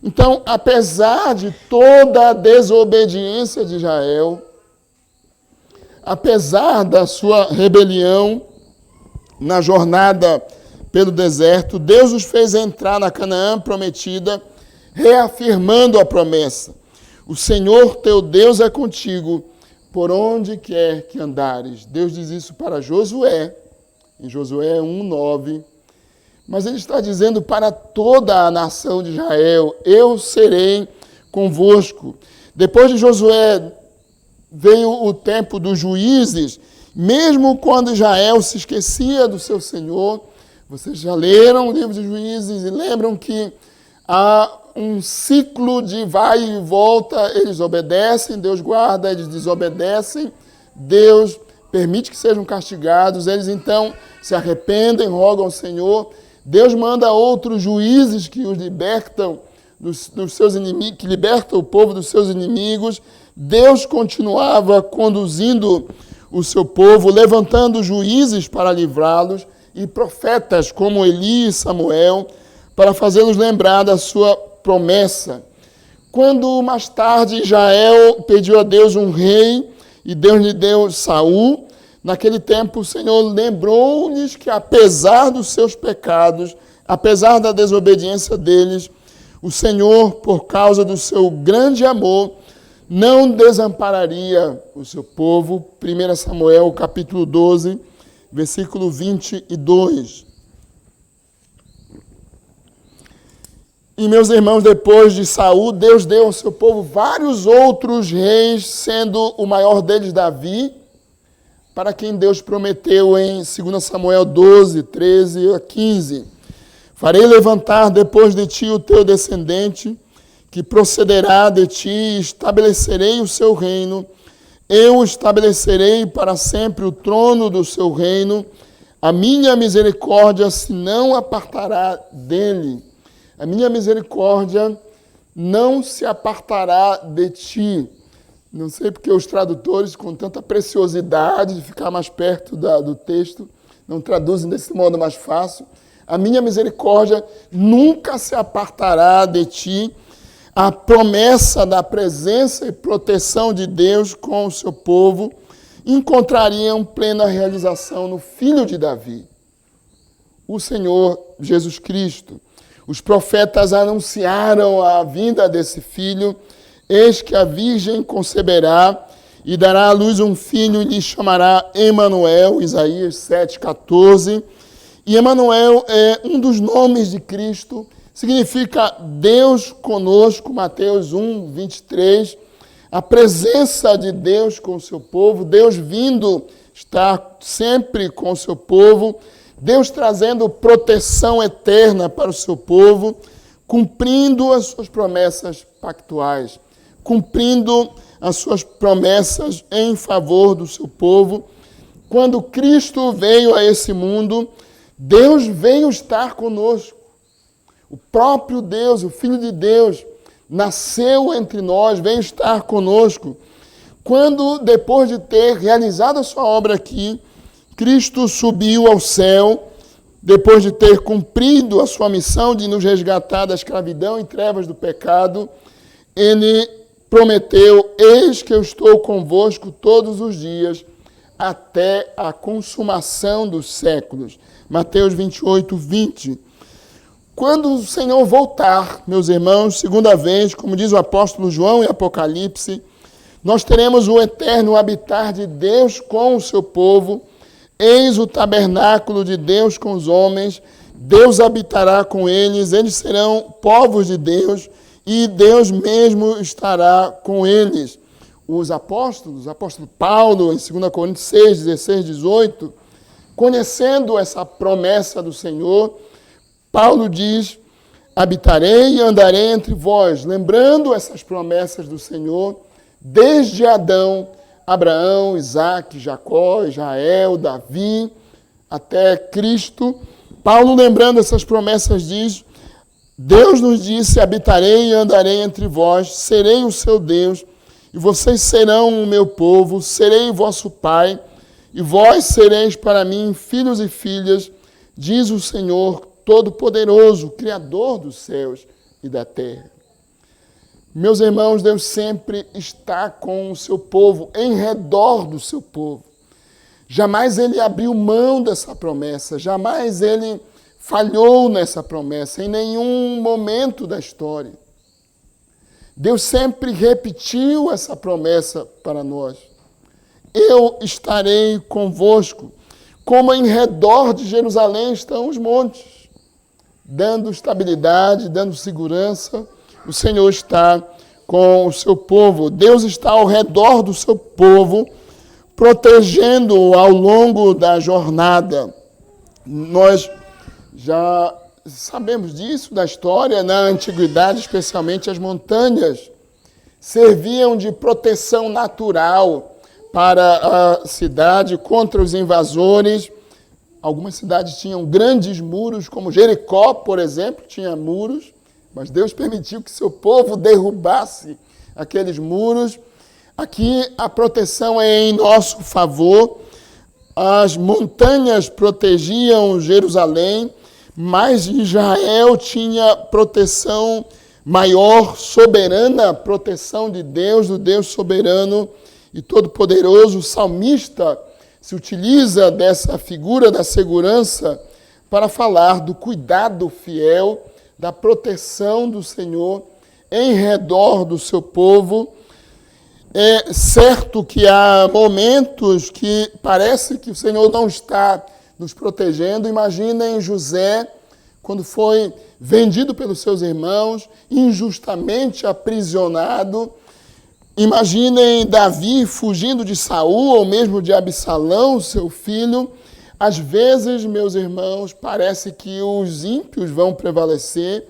Então, apesar de toda a desobediência de Israel, apesar da sua rebelião na jornada pelo deserto, Deus os fez entrar na Canaã prometida, reafirmando a promessa. O Senhor teu Deus é contigo, por onde quer que andares. Deus diz isso para Josué, em Josué 1:9. Mas ele está dizendo para toda a nação de Israel, eu serei convosco. Depois de Josué veio o tempo dos juízes, mesmo quando Israel se esquecia do seu Senhor. Vocês já leram o livro de Juízes e lembram que há um ciclo de vai e volta, eles obedecem, Deus guarda, eles desobedecem, Deus permite que sejam castigados, eles então se arrependem, rogam ao Senhor. Deus manda outros juízes que os libertam dos seus inimigos, que libertam o povo dos seus inimigos. Deus continuava conduzindo o seu povo, levantando juízes para livrá-los e profetas como Eli e Samuel para fazê-los lembrar da sua promessa. Quando mais tarde Israel pediu a Deus um rei e Deus lhe deu Saul, naquele tempo o Senhor lembrou-lhes que apesar dos seus pecados, apesar da desobediência deles, o Senhor, por causa do seu grande amor, não desampararia o seu povo. 1 Samuel, capítulo 12, versículo 22. E, meus irmãos, depois de Saul, Deus deu ao seu povo vários outros reis, sendo o maior deles Davi, para quem Deus prometeu em 2 Samuel 12, 13 a 15. Farei levantar depois de ti o teu descendente, que procederá de ti, e estabelecerei o seu reino. Eu estabelecerei para sempre o trono do seu reino. A minha misericórdia se não apartará dele. A minha misericórdia não se apartará de ti. Não sei porque os tradutores, com tanta preciosidade de ficar mais perto do texto, não traduzem desse modo mais fácil. A minha misericórdia nunca se apartará de ti. A promessa da presença e proteção de Deus com o seu povo encontrariam plena realização no Filho de Davi, o Senhor Jesus Cristo. Os profetas anunciaram a vinda desse Filho. Eis que a Virgem conceberá e dará à luz um filho e lhe chamará Emanuel, Isaías 7,14. E Emanuel é um dos nomes de Cristo, significa Deus conosco, Mateus 1, 23. A presença de Deus com o seu povo, Deus vindo estar sempre com o seu povo, Deus trazendo proteção eterna para o seu povo, cumprindo as suas promessas pactuais, cumprindo as suas promessas em favor do seu povo. Quando Cristo veio a esse mundo, Deus veio estar conosco. O próprio Deus, o Filho de Deus, nasceu entre nós, veio estar conosco. Quando, depois de ter realizado a sua obra aqui, Cristo subiu ao céu, depois de ter cumprido a sua missão de nos resgatar da escravidão e trevas do pecado, ele prometeu: eis que eu estou convosco todos os dias, até a consumação dos séculos. Mateus 28, 20. Quando o Senhor voltar, meus irmãos, segunda vez, como diz o apóstolo João em Apocalipse, nós teremos o eterno habitar de Deus com o seu povo. Eis o tabernáculo de Deus com os homens, Deus habitará com eles, eles serão povos de Deus, e Deus mesmo estará com eles. Os apóstolos, o apóstolo Paulo, em 2 Coríntios 6, 16, 18, conhecendo essa promessa do Senhor, Paulo diz: habitarei e andarei entre vós, lembrando essas promessas do Senhor, desde Adão, Abraão, Isaque, Jacó, Israel, Davi, até Cristo. Paulo, lembrando essas promessas, diz: Deus nos disse: habitarei e andarei entre vós, serei o seu Deus, e vocês serão o meu povo, serei vosso pai, e vós sereis para mim filhos e filhas, diz o Senhor Todo-Poderoso, Criador dos céus e da terra. Meus irmãos, Deus sempre está com o seu povo, em redor do seu povo. Jamais ele abriu mão dessa promessa, jamais ele falhou nessa promessa, em nenhum momento da história. Deus sempre repetiu essa promessa para nós. Eu estarei convosco, como em redor de Jerusalém estão os montes, dando estabilidade, dando segurança. O Senhor está com o seu povo. Deus está ao redor do seu povo, protegendo-o ao longo da jornada. Nós já sabemos disso, da história. Na antiguidade, especialmente as montanhas, serviam de proteção natural para a cidade contra os invasores. Algumas cidades tinham grandes muros, como Jericó, por exemplo, tinha muros, mas Deus permitiu que seu povo derrubasse aqueles muros. Aqui a proteção é em nosso favor. As montanhas protegiam Jerusalém, mas Israel tinha proteção maior, soberana, proteção de Deus, do Deus soberano e todo-poderoso. O salmista se utiliza dessa figura da segurança para falar do cuidado fiel, da proteção do Senhor em redor do seu povo. É certo que há momentos que parece que o Senhor não está nos protegendo. Imaginem José, quando foi vendido pelos seus irmãos, injustamente aprisionado. Imaginem Davi fugindo de Saul, ou mesmo de Absalão, seu filho. Às vezes, meus irmãos, parece que os ímpios vão prevalecer,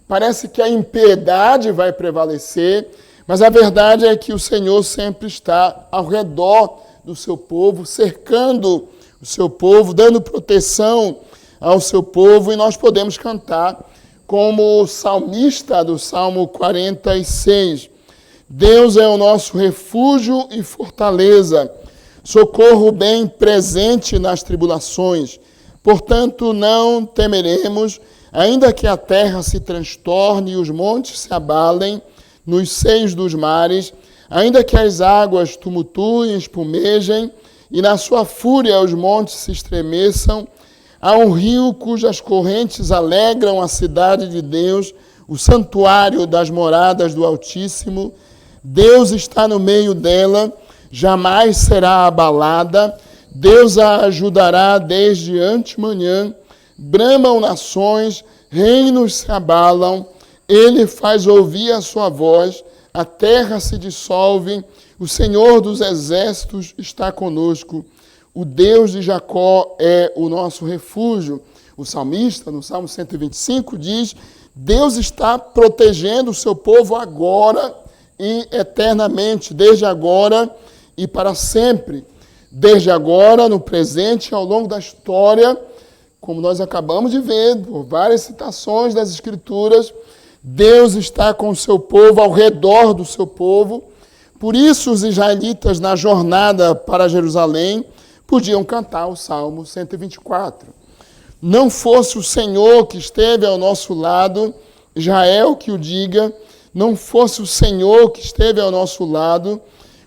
parece que a impiedade vai prevalecer, mas a verdade é que o Senhor sempre está ao redor do seu povo, cercando o seu povo, dando proteção ao seu povo, e nós podemos cantar como o salmista do Salmo 46. Deus é o nosso refúgio e fortaleza, socorro bem presente nas tribulações. Portanto, não temeremos, ainda que a terra se transtorne e os montes se abalem nos seios dos mares, ainda que as águas tumultuem, espumejem, e na sua fúria os montes se estremeçam. Há um rio cujas correntes alegram a cidade de Deus, o santuário das moradas do Altíssimo. Deus está no meio dela, jamais será abalada. Deus a ajudará desde antemanhã. Bramam nações, reinos se abalam. Ele faz ouvir a sua voz, a terra se dissolve. O Senhor dos exércitos está conosco. O Deus de Jacó é o nosso refúgio. O salmista, no Salmo 125, diz: Deus está protegendo o seu povo agora e eternamente, desde agora e para sempre. Desde agora, no presente e ao longo da história, como nós acabamos de ver, por várias citações das Escrituras, Deus está com o seu povo, ao redor do seu povo. Por isso, os israelitas, na jornada para Jerusalém, podiam cantar o Salmo 124. Não fosse o Senhor que esteve ao nosso lado, Israel que o diga, não fosse o Senhor que esteve ao nosso lado,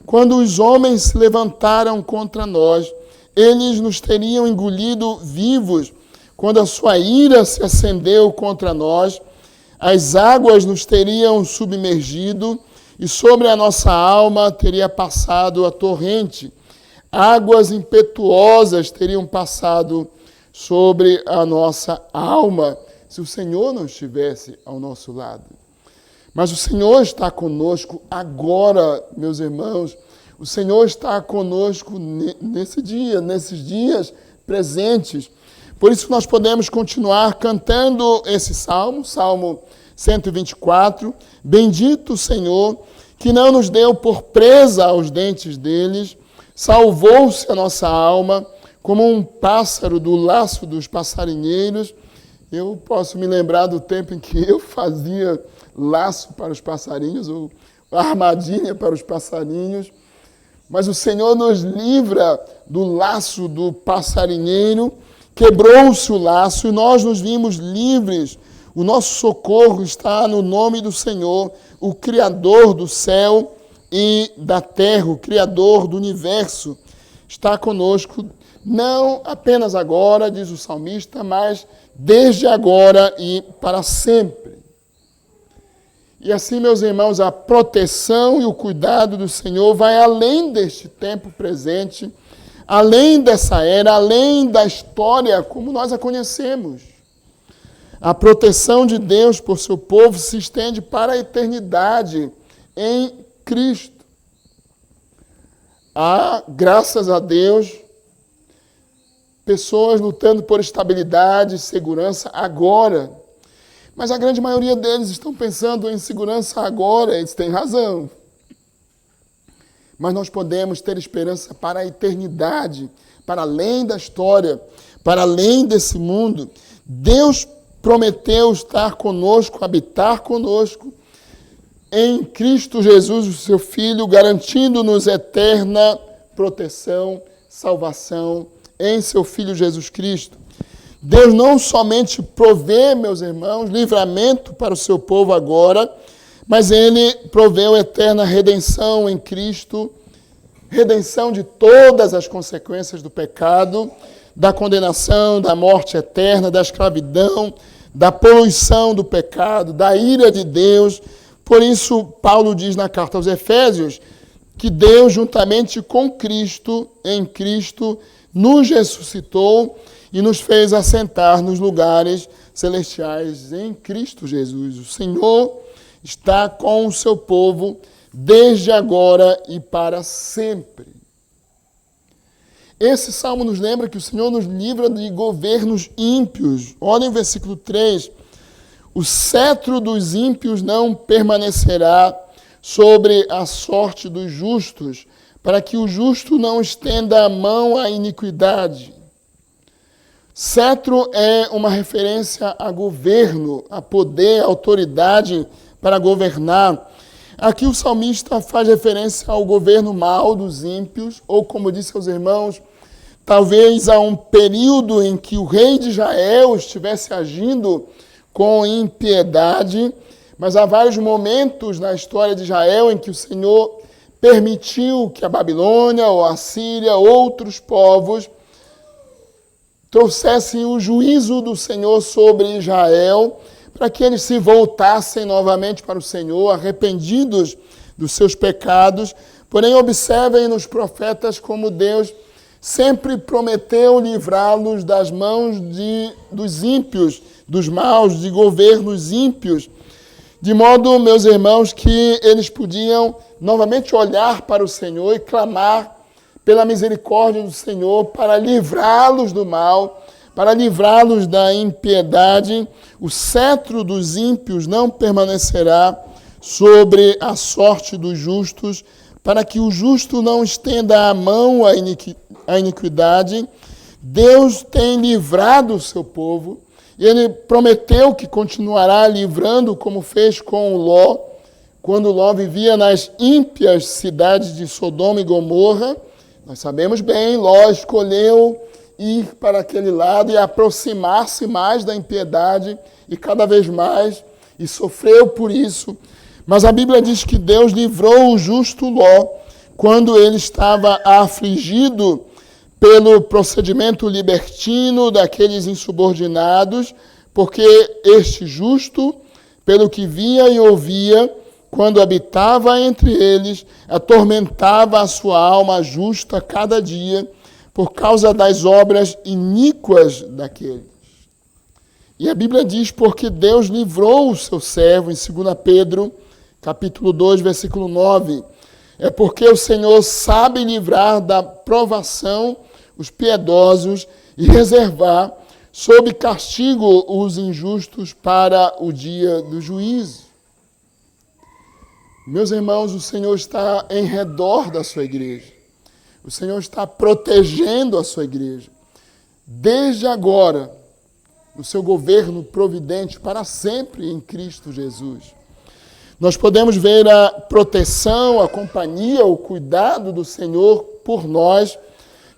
quando os homens se levantaram contra nós, eles nos teriam engolido vivos. Quando a sua ira se acendeu contra nós, as águas nos teriam submergido e sobre a nossa alma teria passado a torrente. Águas impetuosas teriam passado sobre a nossa alma se o Senhor não estivesse ao nosso lado. Mas o Senhor está conosco agora, meus irmãos. O Senhor está conosco nesse dia, nesses dias presentes. Por isso nós podemos continuar cantando esse salmo, Salmo 124. Bendito o Senhor, que não nos deu por presa aos dentes deles, salvou-se a nossa alma, como um pássaro do laço dos passarinheiros. Eu posso me lembrar do tempo em que eu fazia laço para os passarinhos, ou armadilha para os passarinhos. Mas o Senhor nos livra do laço do passarinheiro, quebrou-se o laço e nós nos vimos livres. O nosso socorro está no nome do Senhor, o Criador do céu e da terra, o Criador do universo. Está conosco, não apenas agora, diz o salmista, mas desde agora e para sempre. E assim, meus irmãos, a proteção e o cuidado do Senhor vai além deste tempo presente, além dessa era, além da história como nós a conhecemos. A proteção de Deus por seu povo se estende para a eternidade em Cristo. Há, graças a Deus, pessoas lutando por estabilidade e segurança agora. Mas a grande maioria deles estão pensando em segurança agora, eles têm razão. Mas nós podemos ter esperança para a eternidade, para além da história, para além desse mundo. Deus prometeu estar conosco, habitar conosco, em Cristo Jesus, o seu Filho, garantindo-nos eterna proteção, salvação em seu Filho Jesus Cristo. Deus não somente provê, meus irmãos, livramento para o seu povo agora, mas Ele proveu eterna redenção em Cristo, redenção de todas as consequências do pecado, da condenação, da morte eterna, da escravidão, da poluição do pecado, da ira de Deus. Por isso, Paulo diz na carta aos Efésios que Deus, juntamente com Cristo, em Cristo, nos ressuscitou e nos fez assentar nos lugares celestiais em Cristo Jesus. O Senhor está com o seu povo desde agora e para sempre. Esse salmo nos lembra que o Senhor nos livra de governos ímpios. Olha em versículo 3. O cetro dos ímpios não permanecerá sobre a sorte dos justos, para que o justo não estenda a mão à iniquidade. Cetro é uma referência a governo, a poder, a autoridade para governar. Aqui o salmista faz referência ao governo mau dos ímpios, ou como disse aos irmãos, talvez a um período em que o rei de Israel estivesse agindo com impiedade, mas há vários momentos na história de Israel em que o Senhor permitiu que a Babilônia ou a Síria, outros povos, trouxessem o juízo do Senhor sobre Israel, para que eles se voltassem novamente para o Senhor, arrependidos dos seus pecados. Porém, observem nos profetas como Deus sempre prometeu livrá-los das mãos dos ímpios, dos maus, de governos ímpios, de modo, meus irmãos, que eles podiam novamente olhar para o Senhor e clamar pela misericórdia do Senhor para livrá-los do mal, para livrá-los da impiedade. O cetro dos ímpios não permanecerá sobre a sorte dos justos, para que o justo não estenda a mão à iniquidade. Deus tem livrado o seu povo, e ele prometeu que continuará livrando, como fez com Ló, quando Ló vivia nas ímpias cidades de Sodoma e Gomorra. Nós sabemos bem, Ló escolheu ir para aquele lado e aproximar-se mais da impiedade, e cada vez mais, e sofreu por isso. Mas a Bíblia diz que Deus livrou o justo Ló quando ele estava afligido pelo procedimento libertino daqueles insubordinados, porque este justo, pelo que via e ouvia, quando habitava entre eles, atormentava a sua alma justa cada dia, por causa das obras iníquas daqueles. E a Bíblia diz, porque Deus livrou o seu servo, em 2 Pedro, capítulo 2, versículo 9, é porque o Senhor sabe livrar da provação os piedosos e reservar sob castigo os injustos para o dia do juízo. Meus irmãos, o Senhor está em redor da sua igreja. O Senhor está protegendo a sua igreja. Desde agora, no seu governo providente para sempre em Cristo Jesus. Nós podemos ver a proteção, a companhia, o cuidado do Senhor por nós,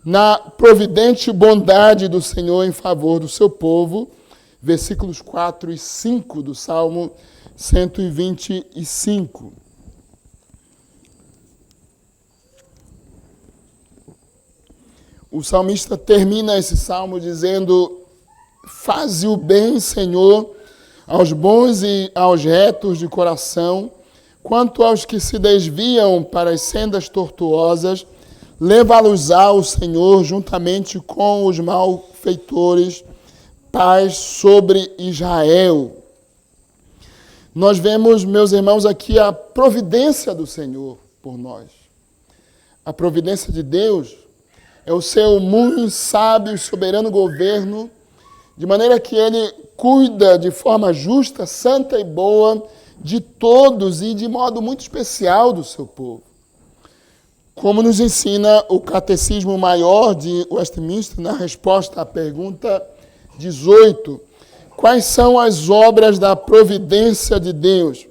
na providente bondade do Senhor em favor do seu povo, versículos 4 e 5 do Salmo 125. O salmista termina esse salmo dizendo: faze o bem, Senhor, aos bons e aos retos de coração, quanto aos que se desviam para as sendas tortuosas, leva-los-á o Senhor juntamente com os malfeitores, paz sobre Israel. Nós vemos, meus irmãos, aqui a providência do Senhor por nós. A providência de Deus é o seu muito sábio e soberano governo, de maneira que ele cuida de forma justa, santa e boa de todos e de modo muito especial do seu povo. Como nos ensina o Catecismo Maior de Westminster, na resposta à pergunta 18, quais são as obras da providência de Deus?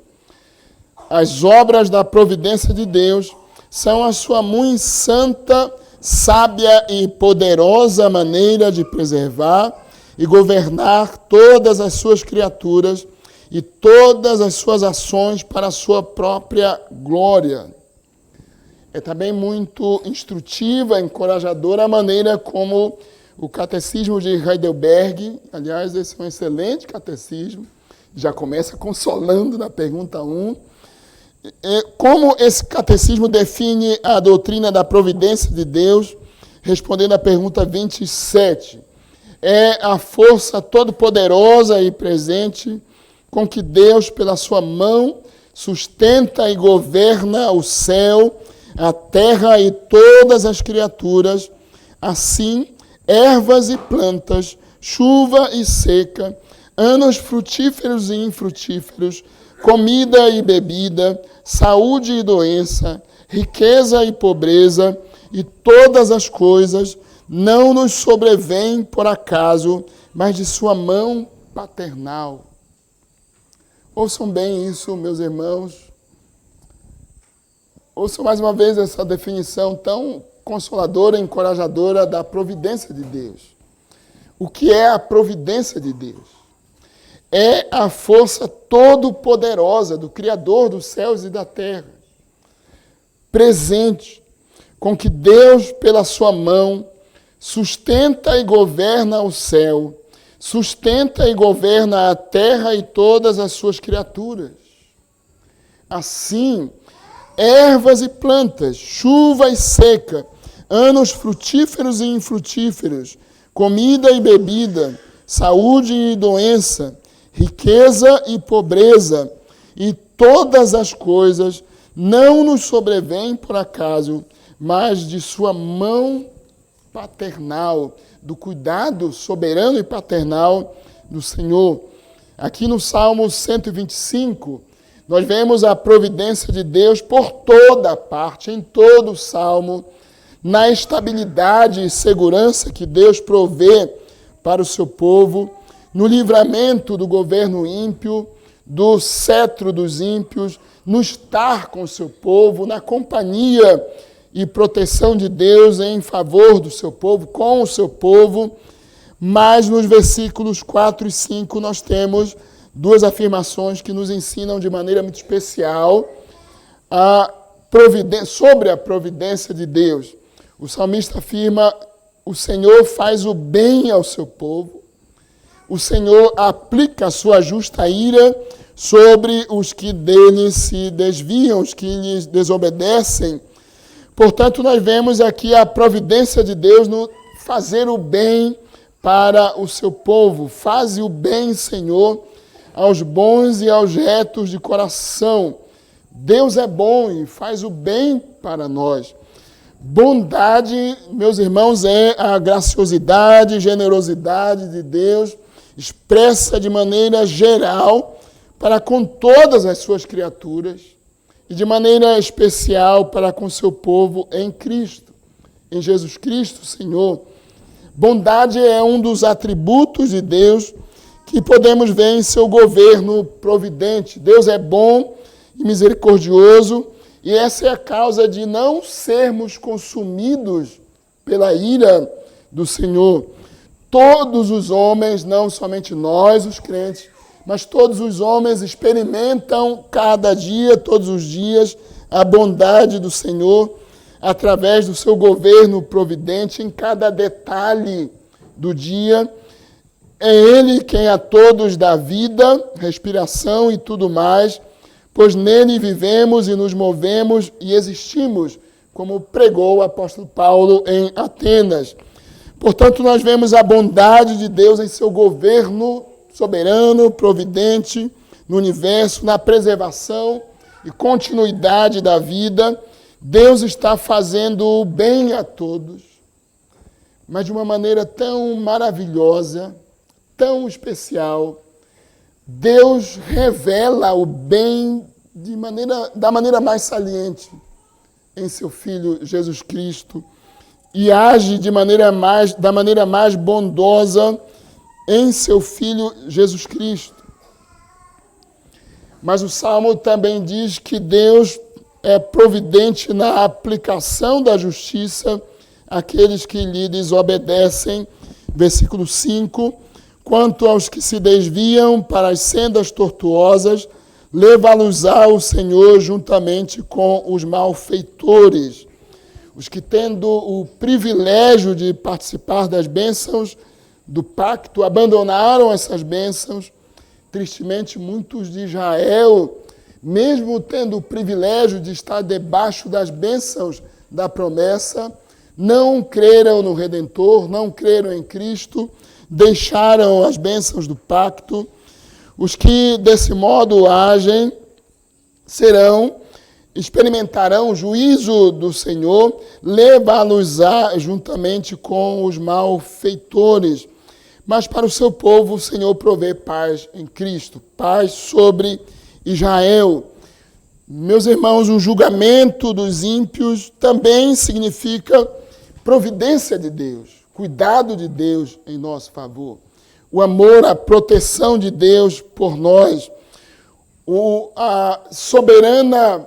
As obras da providência de Deus são a sua muito santa, sábia e poderosa maneira de preservar e governar todas as suas criaturas e todas as suas ações para a sua própria glória. É também muito instrutiva, encorajadora a maneira como o Catecismo de Heidelberg, aliás, esse é um excelente catecismo, já começa consolando na pergunta 1, como esse catecismo define a doutrina da providência de Deus, respondendo à pergunta 27. É a força todo-poderosa e presente com que Deus, pela sua mão, sustenta e governa o céu, a terra e todas as criaturas, assim, ervas e plantas, chuva e seca, anos frutíferos e infrutíferos, comida e bebida, saúde e doença, riqueza e pobreza, e todas as coisas não nos sobrevêm por acaso, mas de sua mão paternal. Ouçam bem isso, meus irmãos. ouça mais uma vez essa definição tão consoladora e encorajadora da providência de Deus. O que é a providência de Deus? É a força todo-poderosa do Criador dos céus e da terra, presente, com que Deus, pela sua mão, sustenta e governa o céu, sustenta e governa a terra e todas as suas criaturas. Assim, ervas e plantas, chuva e seca, anos frutíferos e infrutíferos, comida e bebida, saúde e doença, riqueza e pobreza, e todas as coisas não nos sobrevêm por acaso, mas de sua mão paternal, do cuidado soberano e paternal do Senhor. Aqui no Salmo 125, nós vemos a providência de Deus por toda parte, em todo o Salmo, na estabilidade e segurança que Deus provê para o seu povo, no livramento do governo ímpio, do cetro dos ímpios, no estar com o seu povo, na companhia e proteção de Deus em favor do seu povo, com o seu povo. Mas nos versículos 4 e 5 nós temos duas afirmações que nos ensinam de maneira muito especial sobre a providência de Deus. O salmista afirma: o Senhor faz o bem ao seu povo, o Senhor aplica a sua justa ira sobre os que dele se desviam, os que lhes desobedecem. Portanto, nós vemos aqui a providência de Deus no fazer o bem para o seu povo. Faze o bem, Senhor, aos bons e aos retos de coração. Deus é bom e faz o bem para nós. Bondade, meus irmãos, é a graciosidade, generosidade de Deus, expressa de maneira geral para com todas as suas criaturas e de maneira especial para com seu povo em Cristo, em Jesus Cristo, Senhor. Bondade é um dos atributos de Deus que podemos ver em seu governo providente. Deus é bom e misericordioso, e essa é a causa de não sermos consumidos pela ira do Senhor. Todos os homens, não somente nós, os crentes, mas todos os homens experimentam cada dia, todos os dias, a bondade do Senhor através do seu governo providente em cada detalhe do dia. É Ele quem a todos dá vida, respiração e tudo mais, pois nele vivemos e nos movemos e existimos, como pregou o apóstolo Paulo em Atenas. Portanto, nós vemos a bondade de Deus em seu governo soberano, providente no universo, na preservação e continuidade da vida. Deus está fazendo o bem a todos, mas de uma maneira tão maravilhosa, tão especial. Deus revela o bem da maneira mais saliente em seu Filho Jesus Cristo e age da maneira mais bondosa em seu Filho Jesus Cristo. Mas o Salmo também diz que Deus é providente na aplicação da justiça àqueles que lhe desobedecem. Versículo 5. Quanto aos que se desviam para as sendas tortuosas, leva-los-á o Senhor juntamente com os malfeitores. Os que, tendo o privilégio de participar das bênçãos do pacto, abandonaram essas bênçãos. Tristemente, muitos de Israel, mesmo tendo o privilégio de estar debaixo das bênçãos da promessa, não creram no Redentor, não creram em Cristo, deixaram as bênçãos do pacto. Os que desse modo agem experimentarão o juízo do Senhor, levá-los-á juntamente com os malfeitores. Mas para o seu povo o Senhor provê paz em Cristo, paz sobre Israel. Meus irmãos, o julgamento dos ímpios também significa providência de Deus, cuidado de Deus em nosso favor, o amor, a proteção de Deus por nós, a soberana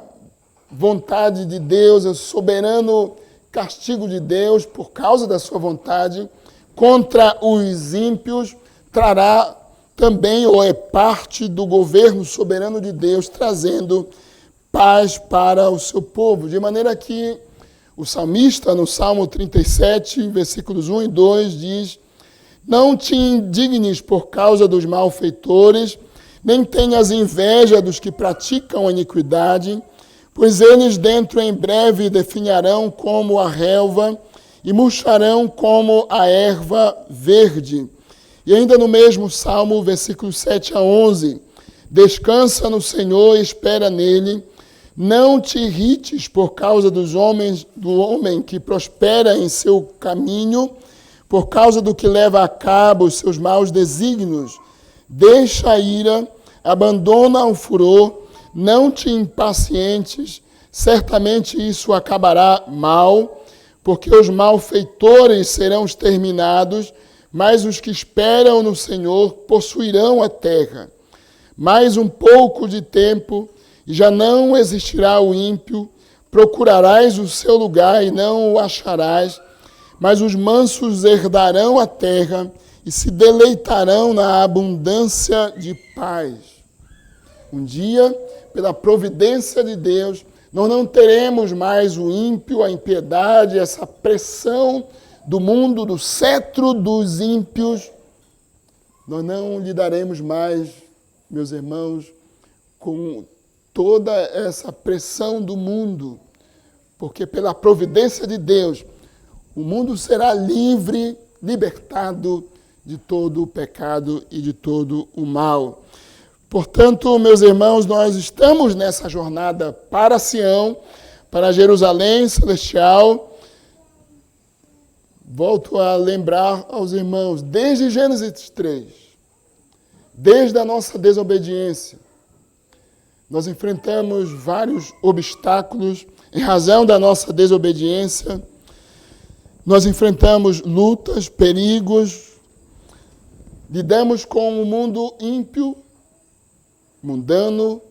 vontade de Deus, é o soberano castigo de Deus por causa da sua vontade contra os ímpios, trará também, ou é parte do governo soberano de Deus, trazendo paz para o seu povo. De maneira que o salmista, no Salmo 37, versículos 1 e 2, diz: não te indignes por causa dos malfeitores, nem tenhas inveja dos que praticam a iniquidade, pois eles dentro em breve definharão como a relva e murcharão como a erva verde. E ainda no mesmo Salmo, versículos 7 a 11, descansa no Senhor e espera nele, não te irrites por causa do homem que prospera em seu caminho, por causa do que leva a cabo os seus maus desígnios. Deixa a ira, abandona o furor, não te impacientes, certamente isso acabará mal, porque os malfeitores serão exterminados, mas os que esperam no Senhor possuirão a terra. Mais um pouco de tempo, e já não existirá o ímpio, procurarás o seu lugar e não o acharás, mas os mansos herdarão a terra e se deleitarão na abundância de paz. Um dia, pela providência de Deus, nós não teremos mais o ímpio, a impiedade, essa pressão do mundo, do cetro dos ímpios. Nós não lidaremos mais, meus irmãos, com toda essa pressão do mundo, porque pela providência de Deus, o mundo será livre, libertado de todo o pecado e de todo o mal. Portanto, meus irmãos, nós estamos nessa jornada para Sião, para Jerusalém celestial. Volto a lembrar aos irmãos, desde Gênesis 3, desde a nossa desobediência, nós enfrentamos vários obstáculos em razão da nossa desobediência. Nós enfrentamos lutas, perigos, lidamos com o mundo ímpio, mundano,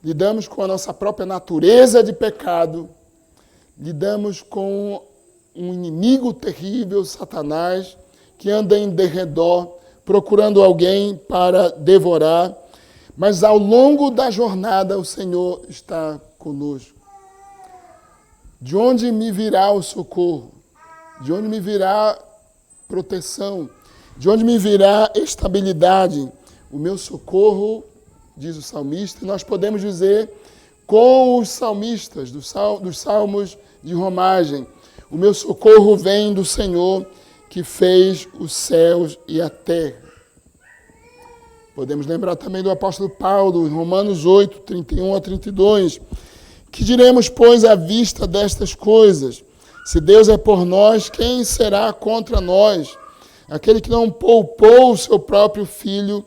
lidamos com a nossa própria natureza de pecado, lidamos com um inimigo terrível, Satanás, que anda em derredor, procurando alguém para devorar. Mas ao longo da jornada o Senhor está conosco. De onde me virá o socorro? De onde me virá proteção? De onde me virá estabilidade? O meu socorro, diz o salmista, e nós podemos dizer com os salmistas dos salmos de romagem: o meu socorro vem do Senhor que fez os céus e a terra. Podemos lembrar também do apóstolo Paulo, em Romanos 8, 31 a 32. Que diremos, pois, à vista destas coisas? Se Deus é por nós, quem será contra nós? Aquele que não poupou o seu próprio filho,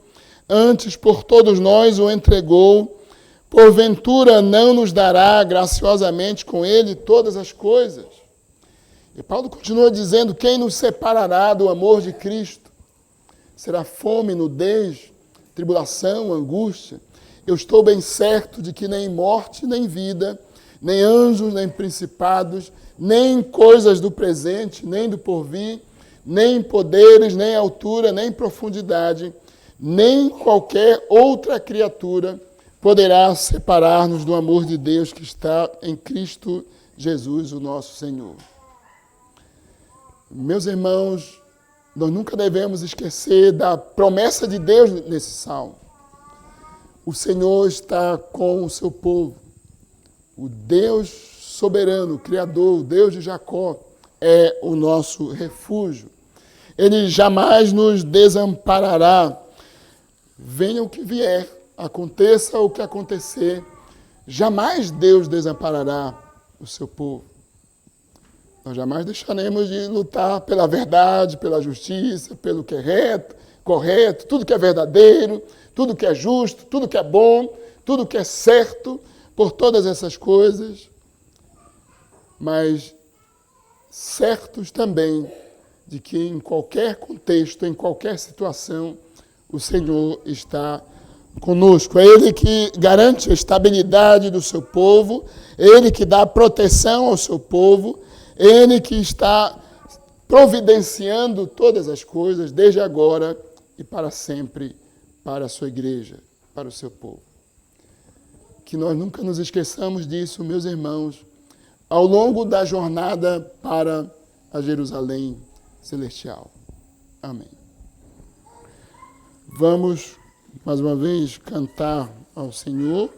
antes por todos nós o entregou, porventura não nos dará graciosamente com ele todas as coisas? E Paulo continua dizendo: quem nos separará do amor de Cristo? Será fome, nudez, tribulação, angústia? Eu estou bem certo de que nem morte, nem vida, nem anjos, nem principados, nem coisas do presente, nem do porvir, nem poderes, nem altura, nem profundidade, nem qualquer outra criatura poderá separar-nos do amor de Deus que está em Cristo Jesus, o nosso Senhor. Meus irmãos, nós nunca devemos esquecer da promessa de Deus nesse salmo. O Senhor está com o seu povo. O Deus soberano, Criador, o Deus de Jacó, é o nosso refúgio. Ele jamais nos desamparará. Venha o que vier, aconteça o que acontecer, jamais Deus desamparará o seu povo. Nós jamais deixaremos de lutar pela verdade, pela justiça, pelo que é reto, correto, tudo que é verdadeiro, tudo que é justo, tudo que é bom, tudo que é certo, por todas essas coisas, mas certos também de que em qualquer contexto, em qualquer situação, o Senhor está conosco. É Ele que garante a estabilidade do seu povo, Ele que dá proteção ao seu povo, Ele que está providenciando todas as coisas, desde agora e para sempre, para a sua igreja, para o seu povo. Que nós nunca nos esqueçamos disso, meus irmãos, ao longo da jornada para a Jerusalém celestial. Amém. Vamos, mais uma vez, cantar ao Senhor.